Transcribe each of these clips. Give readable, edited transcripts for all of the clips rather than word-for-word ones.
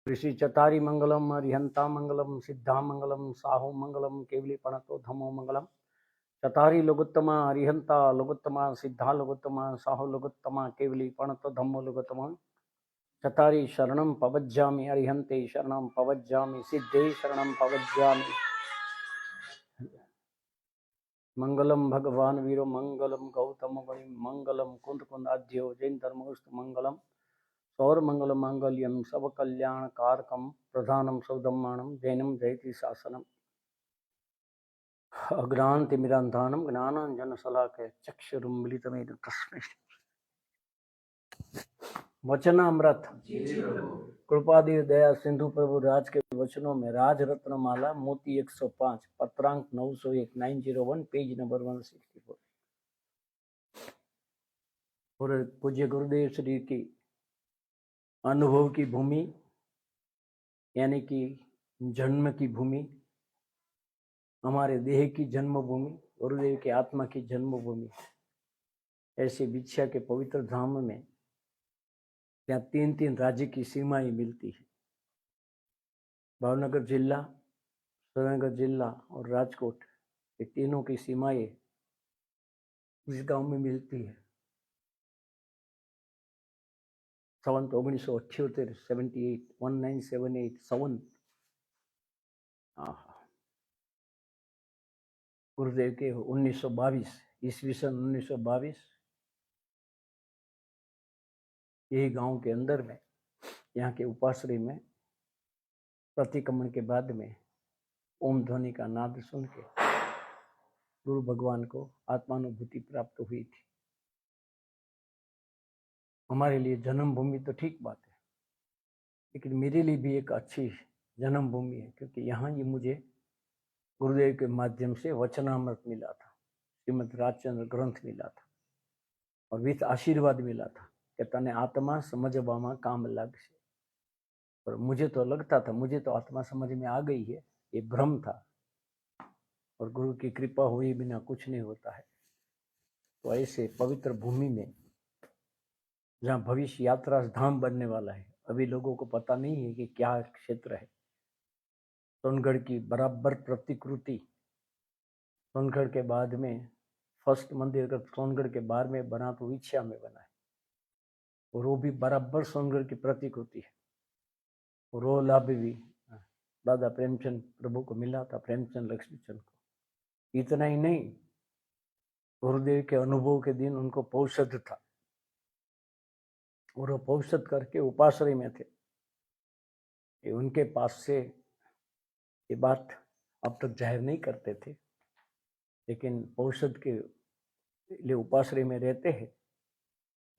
ऋषि चतारी मंगलम अरिहंता मंगलम सिद्धा मंगलम साहु मंगलम केवली पणतो धमो मंगलम चतारी लघुत्तमा अरिहंता लघुत्तमा सिद्धा लघुत्तमा साहु लघुत्तमा केवली पणतो धमो लघुत्तमा चतारी शरणम पवज्जामि अरिहंते शरणम पवज्जामि सिद्धे शरणम पवज्जामि मंगलम भगवान वीरो मंगलम गौतम गणि मंगलम कुंद कुंद आद्यो जैन धर्मोस्त मंगलम सौर मंगल मांगल्यम सब कल्याण कारकम प्रधानम सौदम्मानम जैनम जयति शासनम अग्रांतिमिरांधानम ज्ञानांजन शलाकया चक्षुरुन्मीलितमेन तस्मै वचनामृत कृपादि दया सिंधु प्रभु राज के वचनों में राज रत्न माला मोती 105 पत्रांक 901 901 पेज नंबर 164 और पूज्य गुरुदेव श्री की अनुभव की भूमि यानी कि जन्म की भूमि, हमारे देह की जन्मभूमि, गुरुदेव की आत्मा की जन्मभूमि, ऐसे विद्या के पवित्र धाम में ત્યાં तीन तीन राज्य की सीमाएं मिलती है। भावनगर जिला, सुरेंद्रनगर जिला और राजकोट, ये तीनों की सीमाएं इस गांव में मिलती है। संवत 1978 1978 संवत गुरुदेव के 1922 ईस्वी सन 1922 यही गांव के अंदर में, यहाँ के उपाश्रय में प्रतिक्रमण के बाद में ओम ध्वनि का नाद सुन के गुरु भगवान को आत्मानुभूति प्राप्त हुई थी। हमारे लिए जन्मभूमि तो ठीक बात है, लेकिन मेरे लिए भी एक अच्छी जन्मभूमि है, क्योंकि यहाँ ये मुझे गुरुदेव के माध्यम से वचनामृत मिला था, श्रीमद राजचंद्र ग्रंथ मिला था और विथ आशीर्वाद मिला था कि तने आत्मा समझवामा काम लगसे। और मुझे तो लगता था मुझे तो आत्मा समझ में आ गई है, ये भ्रम था और गुरु की कृपा हुई बिना कुछ नहीं होता है। तो ऐसे पवित्र भूमि में जहाँ भविष्य यात्रा धाम बनने वाला है, अभी लोगों को पता नहीं है कि क्या क्षेत्र है। सोनगढ़ की बराबर प्रतिकृति सोनगढ़ के बाद में फर्स्ट मंदिर का सोनगढ़ के बाहर में बना तो विछया में बना है, और वो भी बराबर सोनगढ़ की प्रतिकृति है। और वो लाभ भी दादा प्रेमचंद प्रभु को मिला था, प्रेमचंद लक्ष्मीचंद को। इतना ही नहीं, गुरुदेव के अनुभव के दिन उनको पौषध था और वो पौषध करके उपाश्रय में थे। ये उनके पास से ये बात अब तक जाहिर नहीं करते थे, लेकिन पौषध के लिए उपाश्रय में रहते हैं।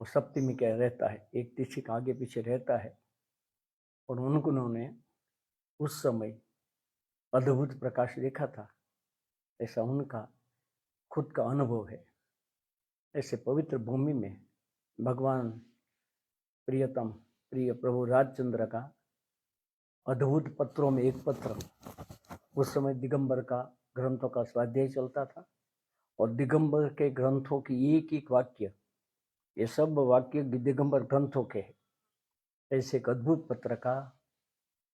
वो सप्तमी क्या रहता है, एक तिथि का आगे पीछे रहता है, और उन्होंने उस समय अद्भुत प्रकाश देखा था, ऐसा उनका खुद का अनुभव है। ऐसे पवित्र भूमि में भगवान प्रियतम प्रिय प्रभु राजचंद्र का अद्भुत पत्रों में एक पत्र, उस समय दिगंबर का ग्रंथों का स्वाध्याय चलता था, और दिगंबर के ग्रंथों की एक एक वाक्य, ये सब वाक्य दिगंबर ग्रंथों के हैं। ऐसे एक अद्भुत पत्र का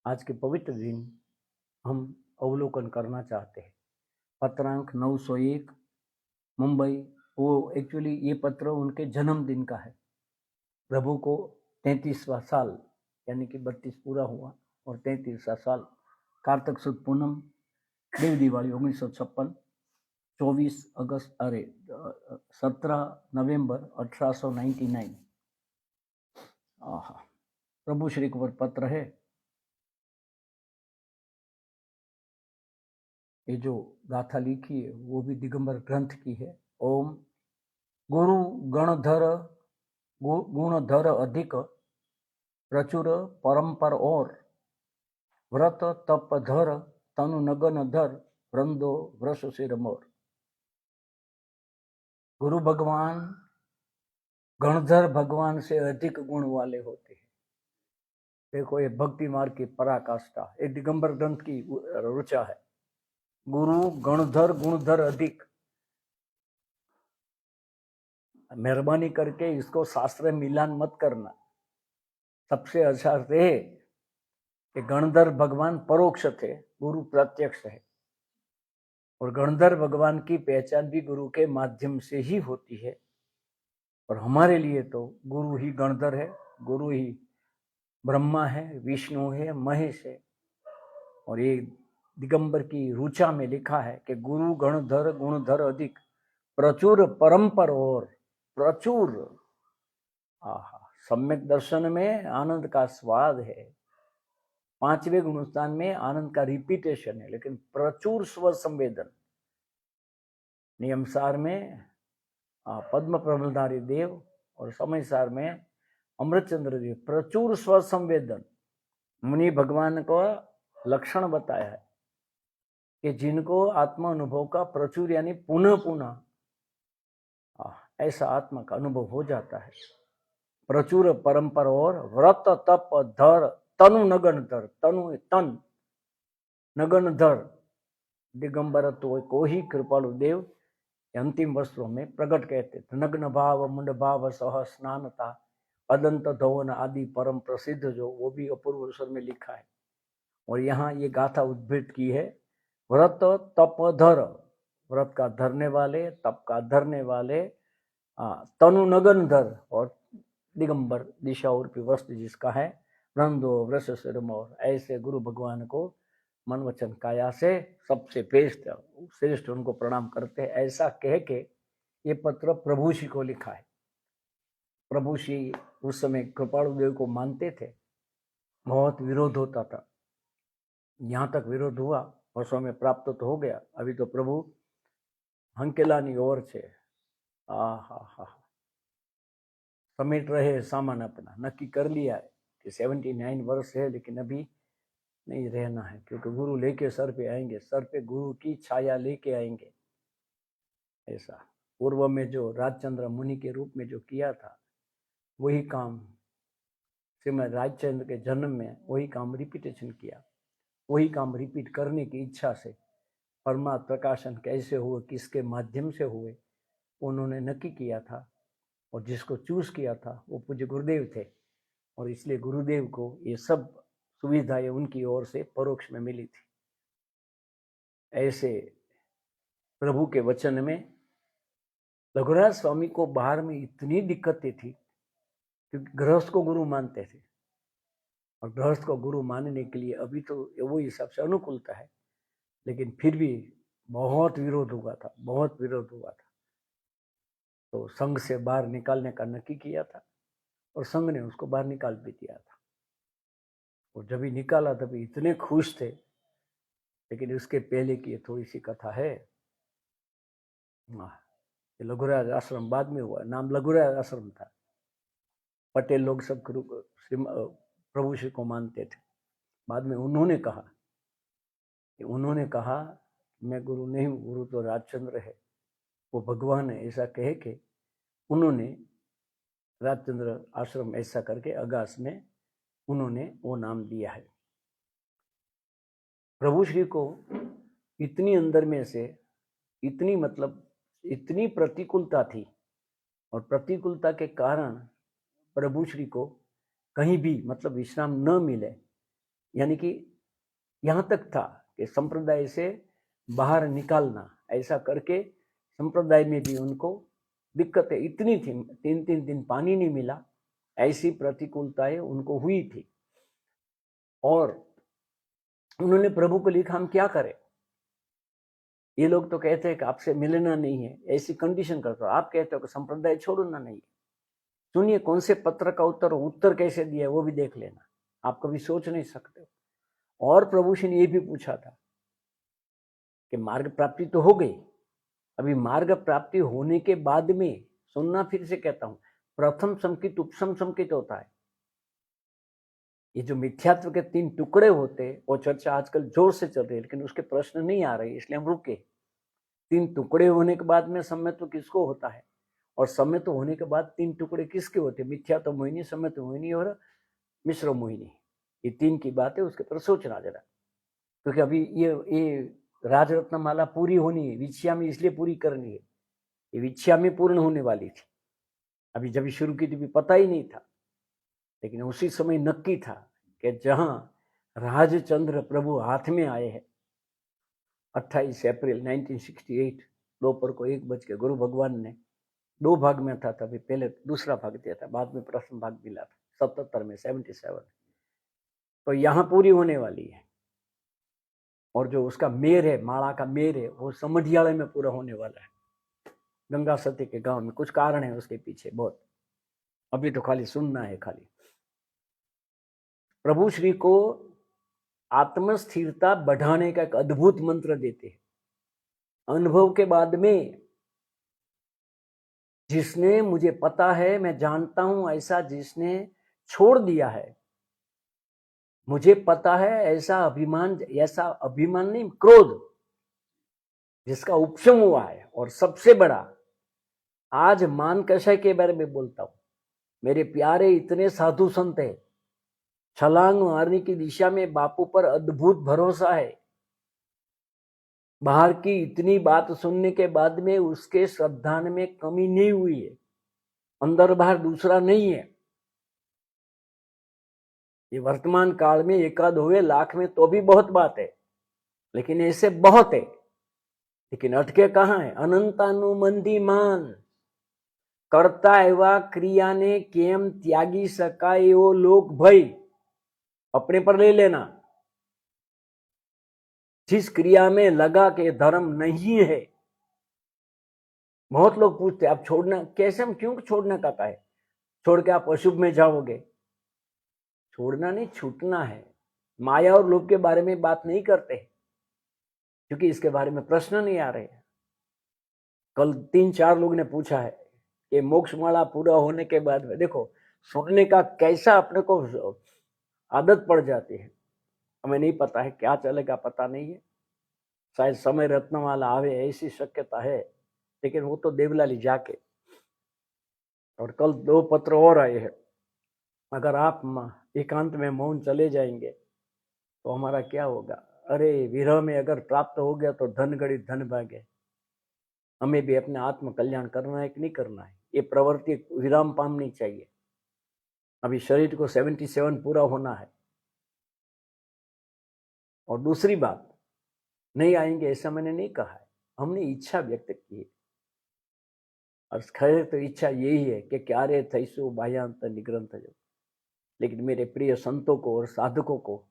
आज के पवित्र दिन हम अवलोकन करना चाहते हैं। पत्रांक 901 मुंबई। वो एक्चुअली ये पत्र उनके जन्मदिन का है। प्रभु को 33वां साल यानी कि 32 पूरा हुआ और 33वां साल कार्तिक सुद पूनम देव दिवाली 1956 24 अगस्त 17 नवंबर 1899। प्रभु श्री के ऊपर पत्र है। ये जो गाथा लिखी है वो भी दिगंबर ग्रंथ की है। ओम गुरु गणधर गुणधर अधिक प्रचुर परंपर और व्रत तप धर तनु नगन धर वृंदो वृष सिर मोर। गुरु भगवान गणधर भगवान से अधिक गुण वाले होते हैं। देखो, ये भक्ति मार्ग की पराकाष्ठा, ये दिगंबर ग्रंथ की रुचा है। गुरु गणधर गुणधर अधिक। मेहरबानी करके इसको शास्त्र मिलान मत करना। सबसे अच्छा रे कि गणधर भगवान परोक्ष थे, गुरु प्रत्यक्ष है, और गणधर भगवान की पहचान भी गुरु के माध्यम से ही होती है। और हमारे लिए तो गुरु ही गणधर है, गुरु ही ब्रह्मा है, विष्णु है, महेश है। और ये दिगंबर की रुचा में लिखा है कि गुरु गणधर गुणधर अधिक, प्रचुर परंपर और प्रचुर। आहा, सम्यक दर्शन में आनंद का स्वाद है, पांचवें गुणस्थान में आनंद का रिपीटेशन है, लेकिन प्रचुर स्व संवेदन। नियमसार में पद्म प्रबलधारी देव और समयसार में अमृतचंद्र देव, प्रचुर स्व संवेदन। मुनि भगवान को लक्षण बताया है कि जिनको आत्मा अनुभव का प्रचुर यानी पुनः पुनः ऐसा आत्मा का अनुभव हो जाता है। प्रचुर परंपर और व्रत तप धर तनु नगन धर, तनु तन नगन धर, दिगंबर तो को ही कृपालु देव अंतिम वस्त्रों में प्रकट कहते थे। नग्न भाव मुंड भाव सह स्नानता अदंत धवन आदि परम प्रसिद्ध, जो वो भी अपूर्व स्वर में लिखा है। और यहाँ ये गाथा उद्भृत की है, व्रत तप धर, व्रत का धरने वाले, तप का धरने वाले, तनु नगन धर, और दिगंबर दिशा और वस्त्र जिसका है, नंदो वृष सिरमौर। ऐसे गुरु भगवान को मन वचन काया से सबसे श्रेष्ठ उनको प्रणाम करते हैं। ऐसा कह के ये पत्र प्रभु श्री को लिखा है। प्रभु श्री उस समय कृपालु देव को मानते थे, बहुत विरोध होता था, यहाँ तक विरोध हुआ, वर्षों में प्राप्त तो हो गया। अभी तो प्रभु हंकेलानी ओर छे, समेट रहे सामान अपना, नक्की कर लिया है कि 79 वर्ष है, लेकिन अभी नहीं रहना है, क्योंकि गुरु लेके सर पे आएंगे, सर पे गुरु की छाया लेके आएंगे। ऐसा पूर्व में जो राजचंद्र मुनि के रूप में जो किया था, वही काम श्रीमद राजचंद्र के जन्म में वही काम रिपीटेशन किया, वही काम रिपीट करने की इच्छा से परमात्मा प्रकाशन कैसे हुए, किसके माध्यम से हुए, उन्होंने नक्की किया था। और जिसको चूज किया था वो पूज्य गुरुदेव थे, और इसलिए गुरुदेव को ये सब सुविधाएं उनकी ओर से परोक्ष में मिली थी। ऐसे प्रभु के वचन में रघुराज स्वामी को बाहर में इतनी दिक्कतें थी, क्योंकि गृहस्थ को गुरु मानते थे, और गृहस्थ को गुरु मानने के लिए अभी तो वो हिसाब से अनुकूलता है, लेकिन फिर भी बहुत विरोध हुआ था, बहुत विरोध हुआ था। तो संघ से बाहर निकालने का नक्की किया था, और संघ ने उसको बाहर निकाल भी दिया था। और जब ही निकाला तभी इतने खुश थे। लेकिन उसके पहले की थोड़ी सी कथा है। लघुराज आश्रम बाद में हुआ, नाम लघुराज आश्रम था। पटेल लोग सब प्रभु श्री को मानते थे। बाद में उन्होंने कहा मैं गुरु नहीं हूँ, गुरु तो राजचंद्र है, वो भगवान है, ऐसा कह के उन्होंने राजचंद्र आश्रम ऐसा करके अगास में उन्होंने वो नाम दिया है। प्रभु श्री को इतनी अंदर में से इतनी प्रतिकूलता थी, और प्रतिकूलता के कारण प्रभु श्री को कहीं भी विश्राम न मिले, यानी कि यहाँ तक था कि संप्रदाय से बाहर निकालना, ऐसा करके संप्रदाय में भी उनको दिक्कतें इतनी थी, 3 दिन पानी नहीं मिला, ऐसी प्रतिकूलताएं उनको हुई थी। और उन्होंने प्रभु को लिखा हम क्या करें, ये लोग तो कहते हैं कि आपसे मिलना नहीं है, ऐसी कंडीशन करते हो, आप कहते हो कि संप्रदाय छोड़ना नहीं है। सुनिए कौन से पत्र का उत्तर कैसे दिया है वो भी देख लेना, आप कभी सोच नहीं सकते। और प्रभु श्री ने ये भी पूछा था कि मार्ग प्राप्ति तो हो गई, अभी मार्ग प्राप्ति होने के बाद में, सुनना फिर से कहता हूं, प्रथम संकित उपसम संकित होता है। ये जो मिथ्यात्व के 3 टुकड़े होते, वो चर्चा आजकल जोर से चल रही है, लेकिन उसके प्रश्न नहीं आ रही, इसलिए हम रुके। 3 टुकड़े होने के बाद में सम्यत्व किसको होता है, और सम्यत्व होने के बाद 3 टुकड़े किसके होते, मिथ्यात्व मोहिनी, सम्यत्व मोहिनी और मिश्र मोहिनी। ये 3 की बात है, उसके पर सोचना जरा, क्योंकि अभी ये राजरत्नमाला पूरी होनी है, विच्छिया में इसलिए पूरी करनी है, ये विच्छिया में पूर्ण होने वाली थी। अभी जब शुरू की थी पता ही नहीं था, लेकिन उसी समय नक्की था कि जहां राजचंद्र प्रभु हाथ में आए हैं 28 अप्रैल 1968 दोपहर को 1 बज के। गुरु भगवान ने 2 भाग में था, तभी पहले दूसरा भाग दिया था, बाद में प्रथम भाग मिला था 77 में 77। तो यहाँ पूरी होने वाली है। और जो उसका मेर है, माला का मेर है, वो समढ़ियाले में पूरा होने वाला है, गंगा सती के गांव में। कुछ कारण है उसके पीछे बहुत, अभी तो खाली सुनना है। खाली प्रभु श्री को आत्मस्थिरता बढ़ाने का एक अद्भुत मंत्र देते हैं। अनुभव के बाद में जिसने, मुझे पता है, मैं जानता हूं ऐसा जिसने छोड़ दिया है, मुझे पता है ऐसा अभिमान नहीं, क्रोध जिसका उपशम हुआ है। और सबसे बड़ा, आज मान कषाय के बारे में बोलता हूं, मेरे प्यारे इतने साधु संत है, छलांग मारने की दिशा में बापू पर अद्भुत भरोसा है। बाहर की इतनी बात सुनने के बाद में उसके श्रद्धान में कमी नहीं हुई है, अंदर बाहर दूसरा नहीं है। ये वर्तमान काल में एकाध हुए लाख में तो भी बहुत बात है, लेकिन ऐसे बहुत है। लेकिन अटके कहां है? अनंतानुमंदिमान करता एवा क्रिया ने केम त्यागी सकाय एवो लोक भय अपने पर ले लेना। जिस क्रिया में लगा के धर्म नहीं है, बहुत लोग पूछते आप छोड़ना कैसे, हम क्यों छोड़ना कहता है, छोड़ के आप अशुभ में जाओगे। छोड़ना नहीं, छूटना है। माया और लोभ के बारे में बात नहीं करते, क्योंकि इसके बारे में प्रश्न नहीं आ रहे। कल 3-4 लोग ने पूछा है कि मोक्ष माला पूरा होने के बाद में, देखो सुनने का कैसा अपने को आदत पड़ जाती है। हमें नहीं पता है क्या चलेगा, पता नहीं है। शायद समय रत्न वाला आवे, ऐसी शक्यता है, लेकिन वो तो देवलाली जाके। और कल 2 पत्र और आए हैं, अगर आप एकांत में मौन चले जाएंगे तो हमारा क्या होगा। अरे विरह में अगर प्राप्त हो गया तो धन गड़ी धन भागे। हमें भी अपने आत्म कल्याण करना है कि नहीं करना है, ये प्रवृत्ति विराम पामनी चाहिए। अभी शरीर को 77 पूरा होना है। और दूसरी बात, नहीं आएंगे ऐसा मैंने नहीं कहा है, हमने इच्छा व्यक्त की है। और खैर तो इच्छा यही है कि क्यारे थईसु बाह्यांत निग्रंथ जो। लेकिन मेरे प्रिय संतों को और साधकों को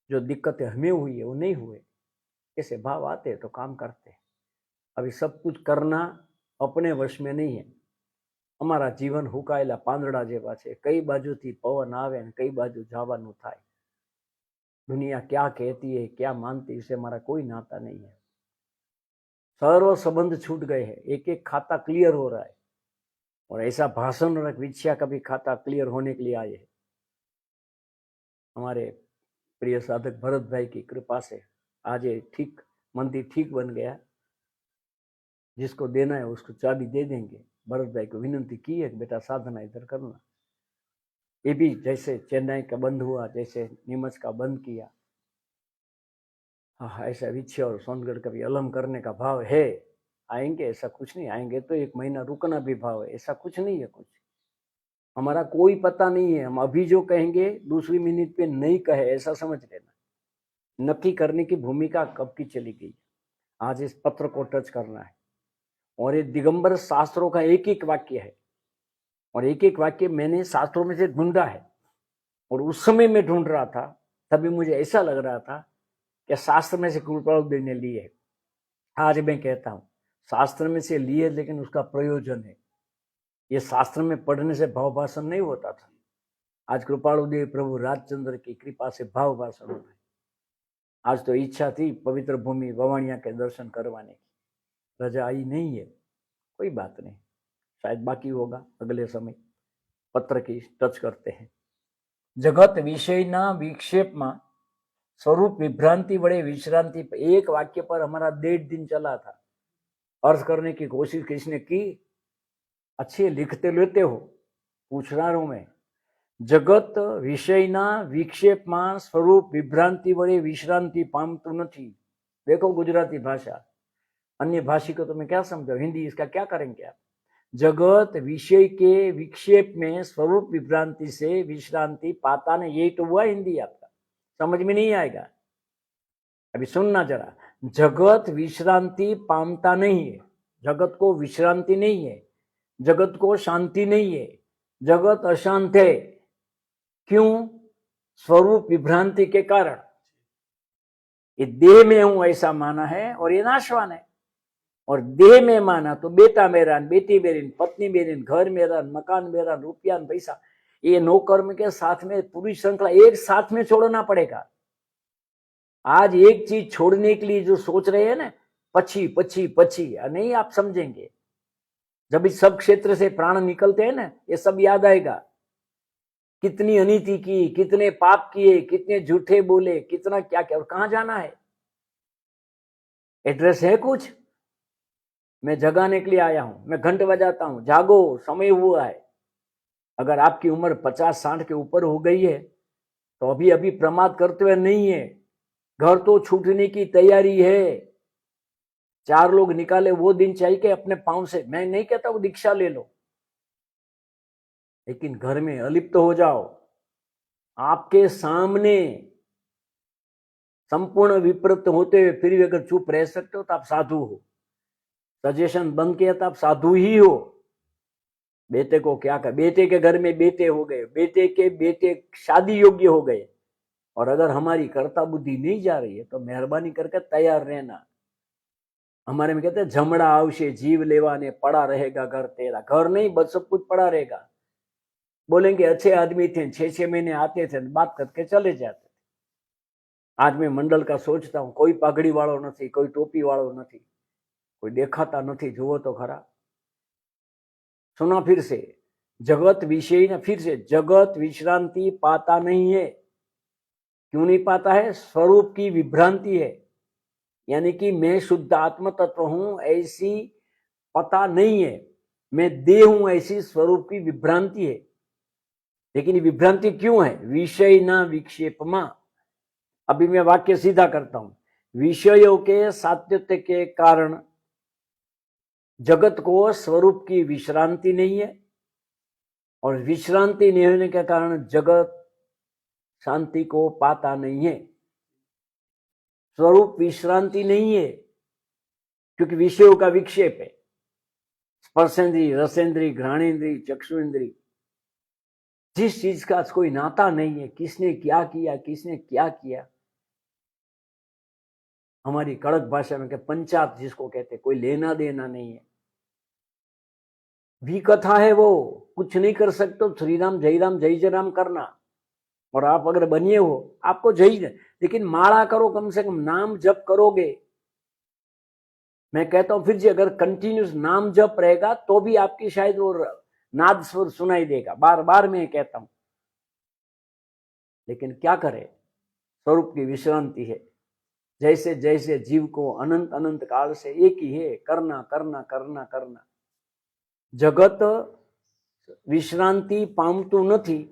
जो दिक्कतें हमें हुई है वो नहीं हुए। ऐसे भाव आते हैं तो काम करते हैं। अभी सब कुछ करना अपने वश में नहीं है। અમારા જીવન હુકાયેલા પાંદડા જેવા છે, કઈ બાજુથી પવન આવે અને કઈ બાજુ જવાનું થાય। दुनिया क्या कहती है, क्या मानती है, इससे हमारा कोई नाता नहीं है। सर्व संबंध छूट गए हैं, एक एक खाता क्लियर हो रहा है। और ऐसा भाषण और विद्या का भी खाता क्लियर होने के लिए आए हैं। हमारे प्रिय साधक भरत भाई की कृपा से आज ये ठीक मंदिर ठीक बन गया। जिसको देना है उसको चाबी दे देंगे। भरत भाई को विनंती की है कि बेटा साधना इधर करना। ये भी जैसे चेन्नई का बंद हुआ, जैसे नीमच का बंद किया, हाँ ऐसा विच्छे और सोनगढ़ का भी अलम करने का भाव है। आएंगे ऐसा कुछ नहीं, आएंगे तो 1 महीना रुकना भी भाव है, ऐसा कुछ नहीं है। कुछ हमारा कोई पता नहीं है। हम अभी जो कहेंगे दूसरी मिनट पे नहीं कहे, ऐसा समझ लेना। नक्की करने की भूमिका कब की चली गई। आज इस पत्र को टच करना है। और ये दिगंबर शास्त्रों का एक एक वाक्य है, और एक एक वाक्य मैंने शास्त्रों में से ढूंढा है। और उस समय में ढूंढ रहा था, तभी मुझे ऐसा लग रहा था कि शास्त्र में से कृपालुदेव ने लिए। आज मैं कहता हूं शास्त्र में से लिए, लेकिन उसका प्रयोजन है। ये शास्त्र में पढ़ने से भाव भाषण नहीं होता था। आज कृपालुदेव प्रभु राजचंद्र की कृपा से भाव भाषण होता है। आज तो इच्छा थी पवित्र भूमि ववाणिया के दर्शन करवाने की, रजा आई नहीं है, कोई बात नहीं, शायद बाकी होगा अगले समय। पत्र की टच करते हैं। जगत विषयना विक्षेपमा स्वरूप विभ्रांति वड़े विश्रांति। एक वाक्य पर हमारा 1.5 दिन चला था। अर्थ करने की कोशिश किसने की? अच्छे लिखते लेते हो, पूछ रहा हूं मैं। जगत विषयना विक्षेपमा स्वरूप विभ्रांति वड़े विश्रांति पामतु नहीं। देखो गुजराती भाषा, अन्य भाषी को तो मैं क्या समझाऊं, हिंदी इसका क्या करेंगे आप। जगत विषय के विक्षेप में स्वरूप विभ्रांति से विश्रांति पाता नहीं, यही तो हुआ हिंदी आपका। समझ में नहीं आएगा। अभी सुनना जरा, जगत विश्रांति पामता नहीं है, जगत को विश्रांति नहीं है, जगत को शांति नहीं है, जगत अशांत है। क्यों? स्वरूप विभ्रांति के कारण। ये देह में हूं ऐसा माना है और ये नाशवान है। और देह में माना तो बेटा मेरा, बेटी मेरी, पत्नी मेरी, घर मेरा, मकान मेरा, रुपया, पैसा, ये नौकर्म के साथ में पूरी श्रृंखला एक साथ में छोड़ना पड़ेगा। आज एक चीज छोड़ने के लिए जो सोच रहे हैं ना, पछी पछी पछी, नहीं आप समझेंगे। जब इस सब क्षेत्र से प्राण निकलते हैं ना, ये सब याद आएगा। कितनी अनीति की, कितने पाप किए, कितने झूठे बोले, कितना क्या क्या, और कहां जाना है। एड्रेस है कुछ? मैं जगाने के लिए आया हूं, मैं घंटे बजाता हूं, जागो, समय हुआ है। अगर आपकी उम्र 50-60 के ऊपर हो गई है तो अभी अभी प्रमाद करते हुए नहीं है। घर तो छूटने की तैयारी है। 4 लोग निकाले वो दिन चाहिए कि अपने पांव से, मैं नहीं कहता वो दीक्षा ले लो, लेकिन घर में अलिप्त हो जाओ। आपके सामने संपूर्ण विपरीत होते हुए फिर भी अगर चुप रह सकते हो तो आप साधु हो। सजेशन बंद किया तो आप साधु ही हो। बेटे को क्या कर, बेटे के घर में बेटे हो गए, बेटे के बेटे शादी योग्य हो गए, और अगर हमारी कर्ता बुद्धि नहीं जा रही है तो मेहरबानी करके तैयार रहना। हमारे में कहते हैं जमड़ा आवशे जीव लेवाने, पड़ा रहेगा घर तेरा। घर नहीं, बस सब कुछ पड़ा रहेगा। बोलेंगे अच्छे आदमी थे, 6-6 महीने आते थे, बात करके चले जाते थे। आज मैं मंडल का सोचता हूं, कोई पागड़ी वालों नहीं, कोई टोपी वालों नहीं, कोई देखाता नहीं, जुओ तो खरा। सुना फिर से, जगत विषय न, फिर से जगत विश्रांति पाता नहीं है। क्यों नहीं पाता है? स्वरूप की विभ्रांति है, यानी कि मैं शुद्ध आत्म तत्व हूं ऐसी पता नहीं है, मैं देह हूं ऐसी स्वरूप की विभ्रांति है। लेकिन विभ्रांति क्यों है? विषय न विक्षेपमा। अभी मैं वाक्य सीधा करता हूं। विषयों के सात्यत्य के कारण जगत को स्वरूप की विश्रांति नहीं है, और विश्रांति नहीं होने के कारण जगत शांति को पाता नहीं है। स्वरूप विश्रांति नहीं है क्योंकि विषयों का विक्षेप है। स्पर्शेंद्री, रसेंद्री, घ्राणेंद्री, चक्षुएंद्री, जिस चीज का कोई नाता नहीं है, किसने क्या किया, किसने क्या किया, हमारी कड़क भाषा में पंचायत जिसको कहते, कोई लेना देना नहीं है। भी कथा है वो, कुछ नहीं कर सकते तो श्री राम जय राम करना। और आप अगर बनिए हो, आपको जय, लेकिन माला करो, कम से कम नाम जप करोगे। मैं कहता हूं फिर जी, अगर कंटिन्यूस नाम जप रहेगा तो भी आपकी शायद वो नाद स्वर सुनाई देगा। बार बार मैं कहता हूं, लेकिन क्या करे, स्वरूप की विश्रांति है। जैसे जैसे जीव को अनंत अनंत काल से एक ही है, करना करना करना करना। जगत विश्रांति पामतु नहीं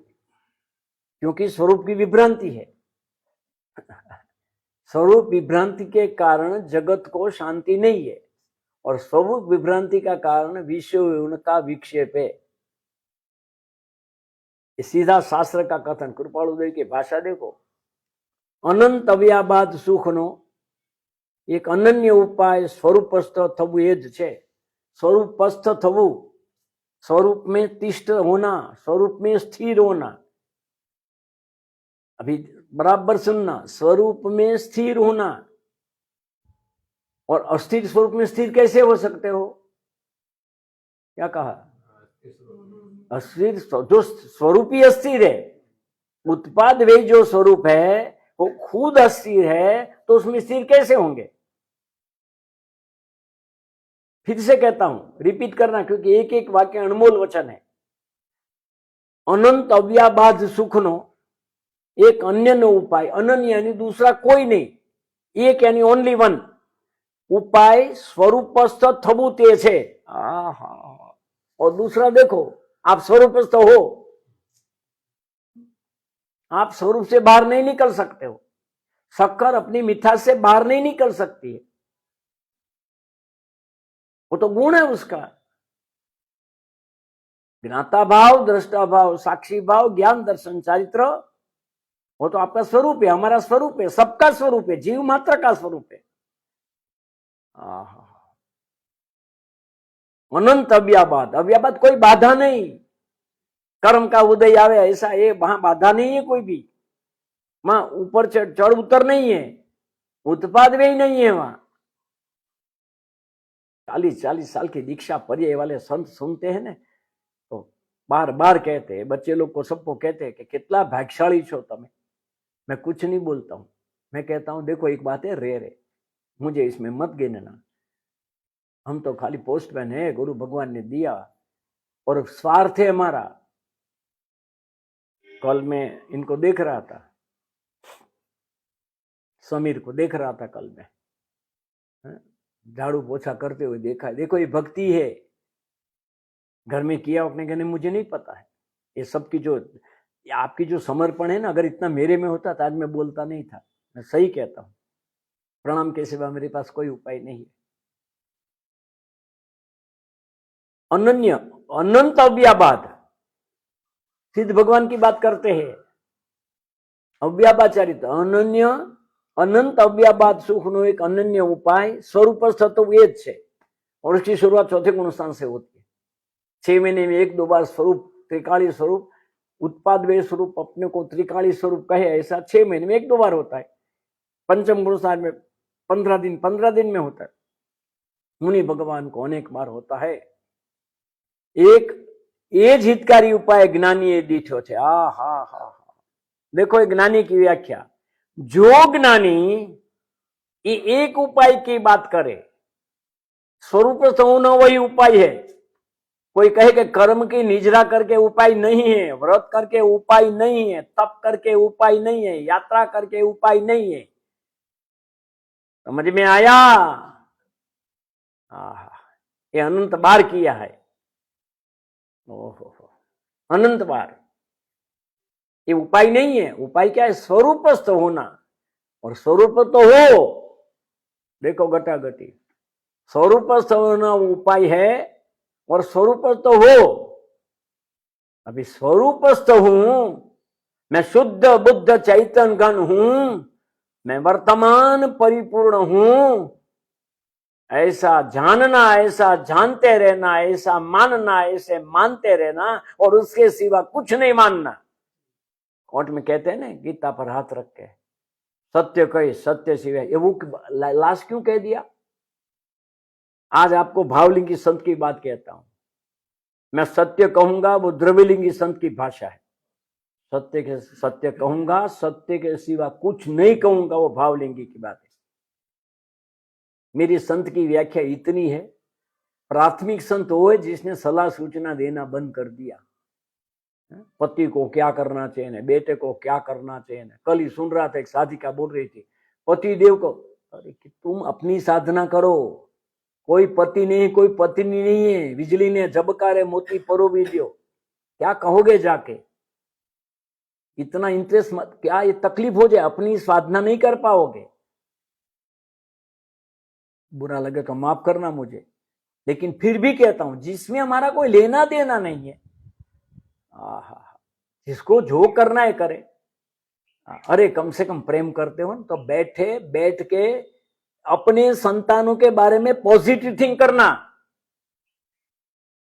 क्योंकि स्वरूप की विभ्रांति है। स्वरूप विभ्रांति के कारण जगत को शांति नहीं है, और स्वरूप विभ्रांति का कारण विषय का विक्षेप है। सीधा शास्त्र का कथन, कृपालुदय की भाषा देखो। अनंत अव्याबाद सुखनो एक अनन्य उपाय स्वरूपस्थ थवु ए ज छे। स्वरूपस्थ थवु, स्वरूप में तिष्ठ होना, स्वरूप में स्थिर होना। अभी बराबर सुनना, स्वरूप में स्थिर होना। और अस्थिर स्वरूप में स्थिर कैसे हो सकते हो? क्या कहा? अस्थिर, जो स्वरूप ही अस्थिर है, उत्पाद वे जो स्वरूप है वो खुद अस्थिर है, तो उसमें स्थिर कैसे होंगे? फिर से कहता हूं, रिपीट करना, क्योंकि एक एक वाक्य अनमोल वचन है। अनंत अव्याबाध सुखनो एक अन्य नो उपाय, अनन्य यानी दूसरा कोई नहीं, एक यानी ओनली वन उपाय स्वरूपस्थ थबु ते छे। और दूसरा देखो, आप स्वरूपस्थ हो, आप स्वरूप से बाहर नहीं निकल सकते हो। शक्कर अपनी मिठास से बाहर नहीं निकल सकती है, वो तो गुण है उसका। ज्ञाता भाव, दृष्टा भाव, साक्षी भाव, ज्ञान, दर्शन, चारित्र वो तो आपका स्वरूप है, हमारा स्वरूप है, सबका स्वरूप है, जीव मात्र का स्वरूप है। अनंत अव्याबाद, अव्याबाद कोई बाधा नहीं, कर्म का उदय आवे ऐसा ये वहां बाधा नहीं है कोई भी, वहां ऊपर चढ़ उतर नहीं है, उत्पाद व्यय नहीं है वहां। 40-40 साल की दीक्षा पर्याय वाले संत सुनते हैं ना, तो बार बार कहते हैं, बच्चे लोग को सबको कहते हैं कि कितना भाग्यशाली छो तमे। मैं कुछ नहीं बोलता हूं, मैं कहता हूं देखो एक बात है, रे मुझे इसमें मत गिनना, हम तो खाली पोस्टमैन है, गुरु भगवान ने दिया और स्वार्थ है हमारा। कल मैं इनको देख रहा था, समीर को देख रहा था कल में, झाड़ू पोछा करते हुए देखा, देखो ये भक्ति है, घर में किया अपने कहने मुझे नहीं पता है, ये सबकी जो आपकी जो समर्पण है ना, अगर इतना मेरे में होता तो आज मैं बोलता नहीं था। मैं सही कहता हूं, प्रणाम के सिवा मेरे पास कोई उपाय नहीं है। अनन्य अनंत अव्याबाद, सिद्ध भगवान की बात करते हैं, अव्याबाचारित अनन्य अनंत अव्याबाद सुख नो एक अनन्य उपाय स्वरूप थतो ये ज छे, और उसकी शुरुआत चौथे गुण स्थान से होती है। 6 महीने में 1-2 बार स्वरूप, त्रिकाली स्वरूप, उत्पाद वे स्वरूप अपने को त्रिकाली स्वरूप कहे, ऐसा 6 महीने में 1-2 बार होता है। पंचम गुण स्थान में 15 दिन में होता है। मुनि भगवान को अनेक बार होता है। एक ये ज हितकारी उपाय ज्ञानी दीठो छे। हा देखो ये ज्ञानी की व्याख्या, जो ज्ञानी ये एक उपाय की बात करे, स्वरूप सौन वही उपाय है। कोई कहे कि कर्म की निजरा करके उपाय नहीं है, व्रत करके उपाय नहीं है, तप करके उपाय नहीं है, यात्रा करके उपाय नहीं है, समझ में आया? ये अनंत बार किया है। ओहो, अनंत बार। ये उपाय नहीं है, उपाय क्या है? स्वरूपस्थ होना, और स्वरूप तो हो, देखो घटाघटी, स्वरूपस्थ होना उपाय है, और स्वरूपस्थ हो। अभी स्वरूपस्थ हूं मैं, शुद्ध बुद्ध चैतन्य घन हूं मैं, वर्तमान परिपूर्ण हूं, ऐसा जानना, ऐसा जानते रहना, ऐसा मानना, ऐसे मानते रहना, और उसके सिवा कुछ नहीं मानना। कोर्ट में कहते हैं ना, गीता पर हाथ रख के सत्य कही सत्य सिवाय, ये वो लास्ट क्यों कह दिया? आज आपको भावलिंगी संत की बात कहता हूं, मैं सत्य कहूंगा, वो द्रव्यलिंगी संत की भाषा है। सत्य कहूंगा, सत्य के सिवा कुछ नहीं कहूंगा, वो भावलिंगी की बात है। मेरी संत की व्याख्या इतनी है, प्राथमिक संत वो है जिसने सलाह सूचना देना बंद कर दिया। पति को क्या करना चाहिए, बेटे को क्या करना चाहिए। कल ही सुन रहा था, एक साधिका बोल रही थी पति देव को, अरे कि तुम अपनी साधना करो, कोई पति नहीं, कोई पत्नी नहीं है, बिजली ने झबकारे मोती परोवी दियो, क्या कहोगे जाके? इतना इंटरेस्ट मत, क्या ये तकलीफ हो जाए, अपनी साधना नहीं कर पाओगे। बुरा लगे तो माफ करना मुझे, लेकिन फिर भी कहता हूं, जिसमें हमारा कोई लेना देना नहीं है, जिसको जो करना है करे। अरे कम से कम प्रेम करते हो तो बैठ के अपने संतानों के बारे में पॉजिटिव थिंक करना,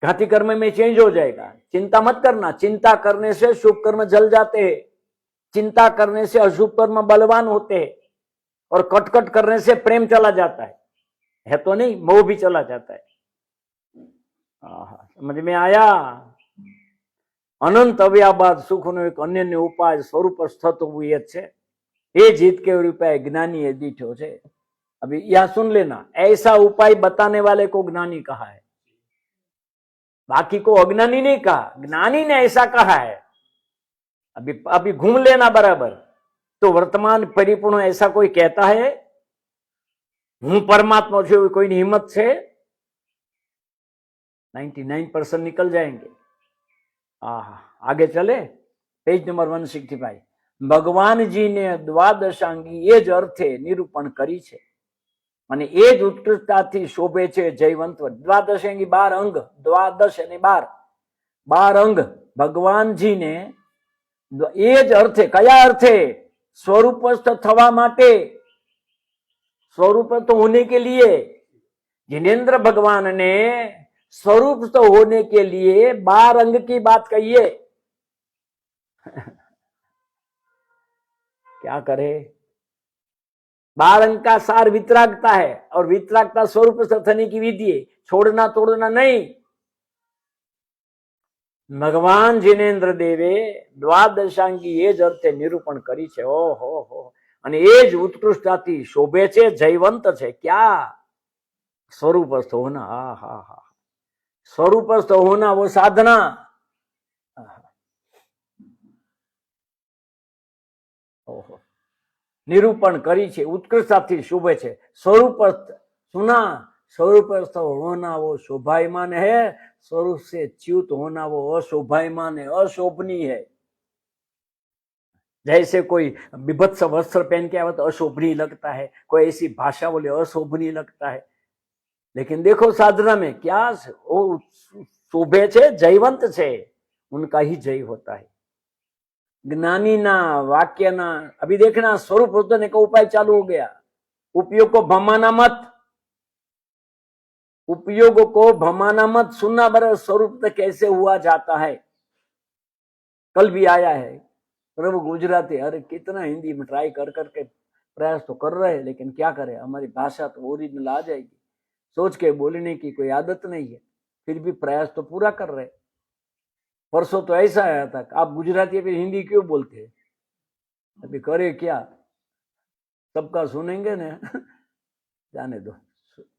घाती कर्म में चेंज हो जाएगा। चिंता मत करना, चिंता करने से शुभ कर्म जल जाते हैं, चिंता करने से अशुभ कर्म बलवान होते हैं, और कटकट करने से प्रेम चला जाता है तो नहीं, मोह भी चला जाता है। समझ में आया? अनंत अव्याबाद सुख नो एक अन्य उपाय स्वरूप स्थित हुई है, ये जीत के उपाय ज्ञानी ये दीठो छे। अभी यह सुन लेना, ऐसा उपाय बताने वाले को ज्ञानी कहा है, बाकी को अज्ञानी नहीं कहा, ज्ञानी ने ऐसा कहा है। अभी घूम लेना बराबर। तो वर्तमान परिपूर्ण ऐसा कोई कहता है? हूं परमात्मा छे कोई हिम्मत से 99% निकल जाएंगे। आगे चले, पेज नंबर 165। भगवान जी ने द्वादशांगी ये ज अर्थे निरूपण करी छे, અને એ જ ઉત્કૃષ્ટતાથી શોભે છે જયવંત। દ્વાદશાંગી 12 અંગ, દ્વાદશ અને 12 અંગ ભગવાનજી ને એ જ અર્થે, કયા અર્થે? સ્વરૂપસ્થ થવા માટે, स्वरूपस्थ होने के लिए जिनेन्द्र भगवान ने स्वरूपस्थ होने के लिए 12 अंग की बात कही है। क्या करे, 12 अंग का सार वितरागता है, और वितरागता स्वरूपस्थ होने की विधि है, छोड़ना तोड़ना नहीं। भगवान जिनेन्द्र देवे द्वादशांगी એ જ અર્થે નિરૂપણ કરી છે। ઓહો, અને એ જ ઉત્કૃષ્ટતાથી શોભે છે, જયવંત છે। क्या स्वरूपस्थ होना, हा, स्वरूपस्थ होना वो साधना। ओहो, निरूपण करी छे, उत्कृष्टताથી शोभे છે। स्वरूपस्थ सुना, स्वरूपस्थ होना वो शोभायमान है, स्वरूप से च्युत होना वो अशोभायमान है, अशोभनीय है। जैसे कोई विभत्स वस्त्र पहन के आवे तो अशोभनीय लगता है, कोई ऐसी भाषा बोले अशोभनीय लगता है। लेकिन देखो साधना में क्या वो शोभे छे, जयवंत छे, उनका ही जय होता है। ज्ञानी ना वाक्य ना, अभी देखना स्वरूप होने का उपाय चालू हो गया। उपयोग को भमाना मत, उपयोग को भमाना मत, सुनना बराबर स्वरूप तक कैसे हुआ जाता है। कल भी आया है प्रभु गुजराती, अरे कितना हिंदी में ट्राई कर करके प्रयास तो कर रहे हैं, लेकिन क्या करें, हमारी भाषा तो ओरिजिनल आ जाएगी, सोच के बोलने की कोई आदत नहीं है, फिर भी प्रयास तो पूरा कर रहे। परसों तो ऐसा आया था, आप गुजराती फिर हिंदी क्यों बोलते हैं, अभी करे क्या, सबका सुनेंगे ना। जाने दो।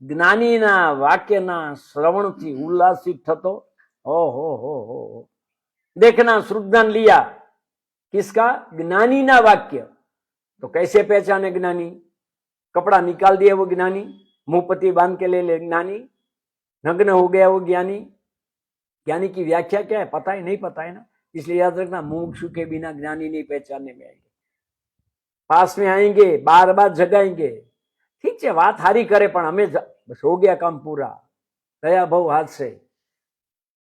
ज्ञानी ना वाक्य ना श्रवण थी उल्लासित थतो। हो देखना, श्रुतज्ञान लिया किसका, ज्ञानी ना वाक्य। तो कैसे पहचाने ज्ञानी, कपड़ा निकाल दिया वो ज्ञानी, मुंहपति बांध के ले ज्ञानी, नग्न हो गया वो ज्ञानी। ज्ञानी की व्याख्या क्या है पता है, नहीं पता है ना, इसलिए याद रखना, मुमुक्षु के बिना ज्ञानी नहीं पहचानने में आएंगे। पास में आएंगे, बार बार जगाएंगे, ठीक है बात हारी करे, पर हमें बस हो गया काम पूरा, गया भाव हाथ से।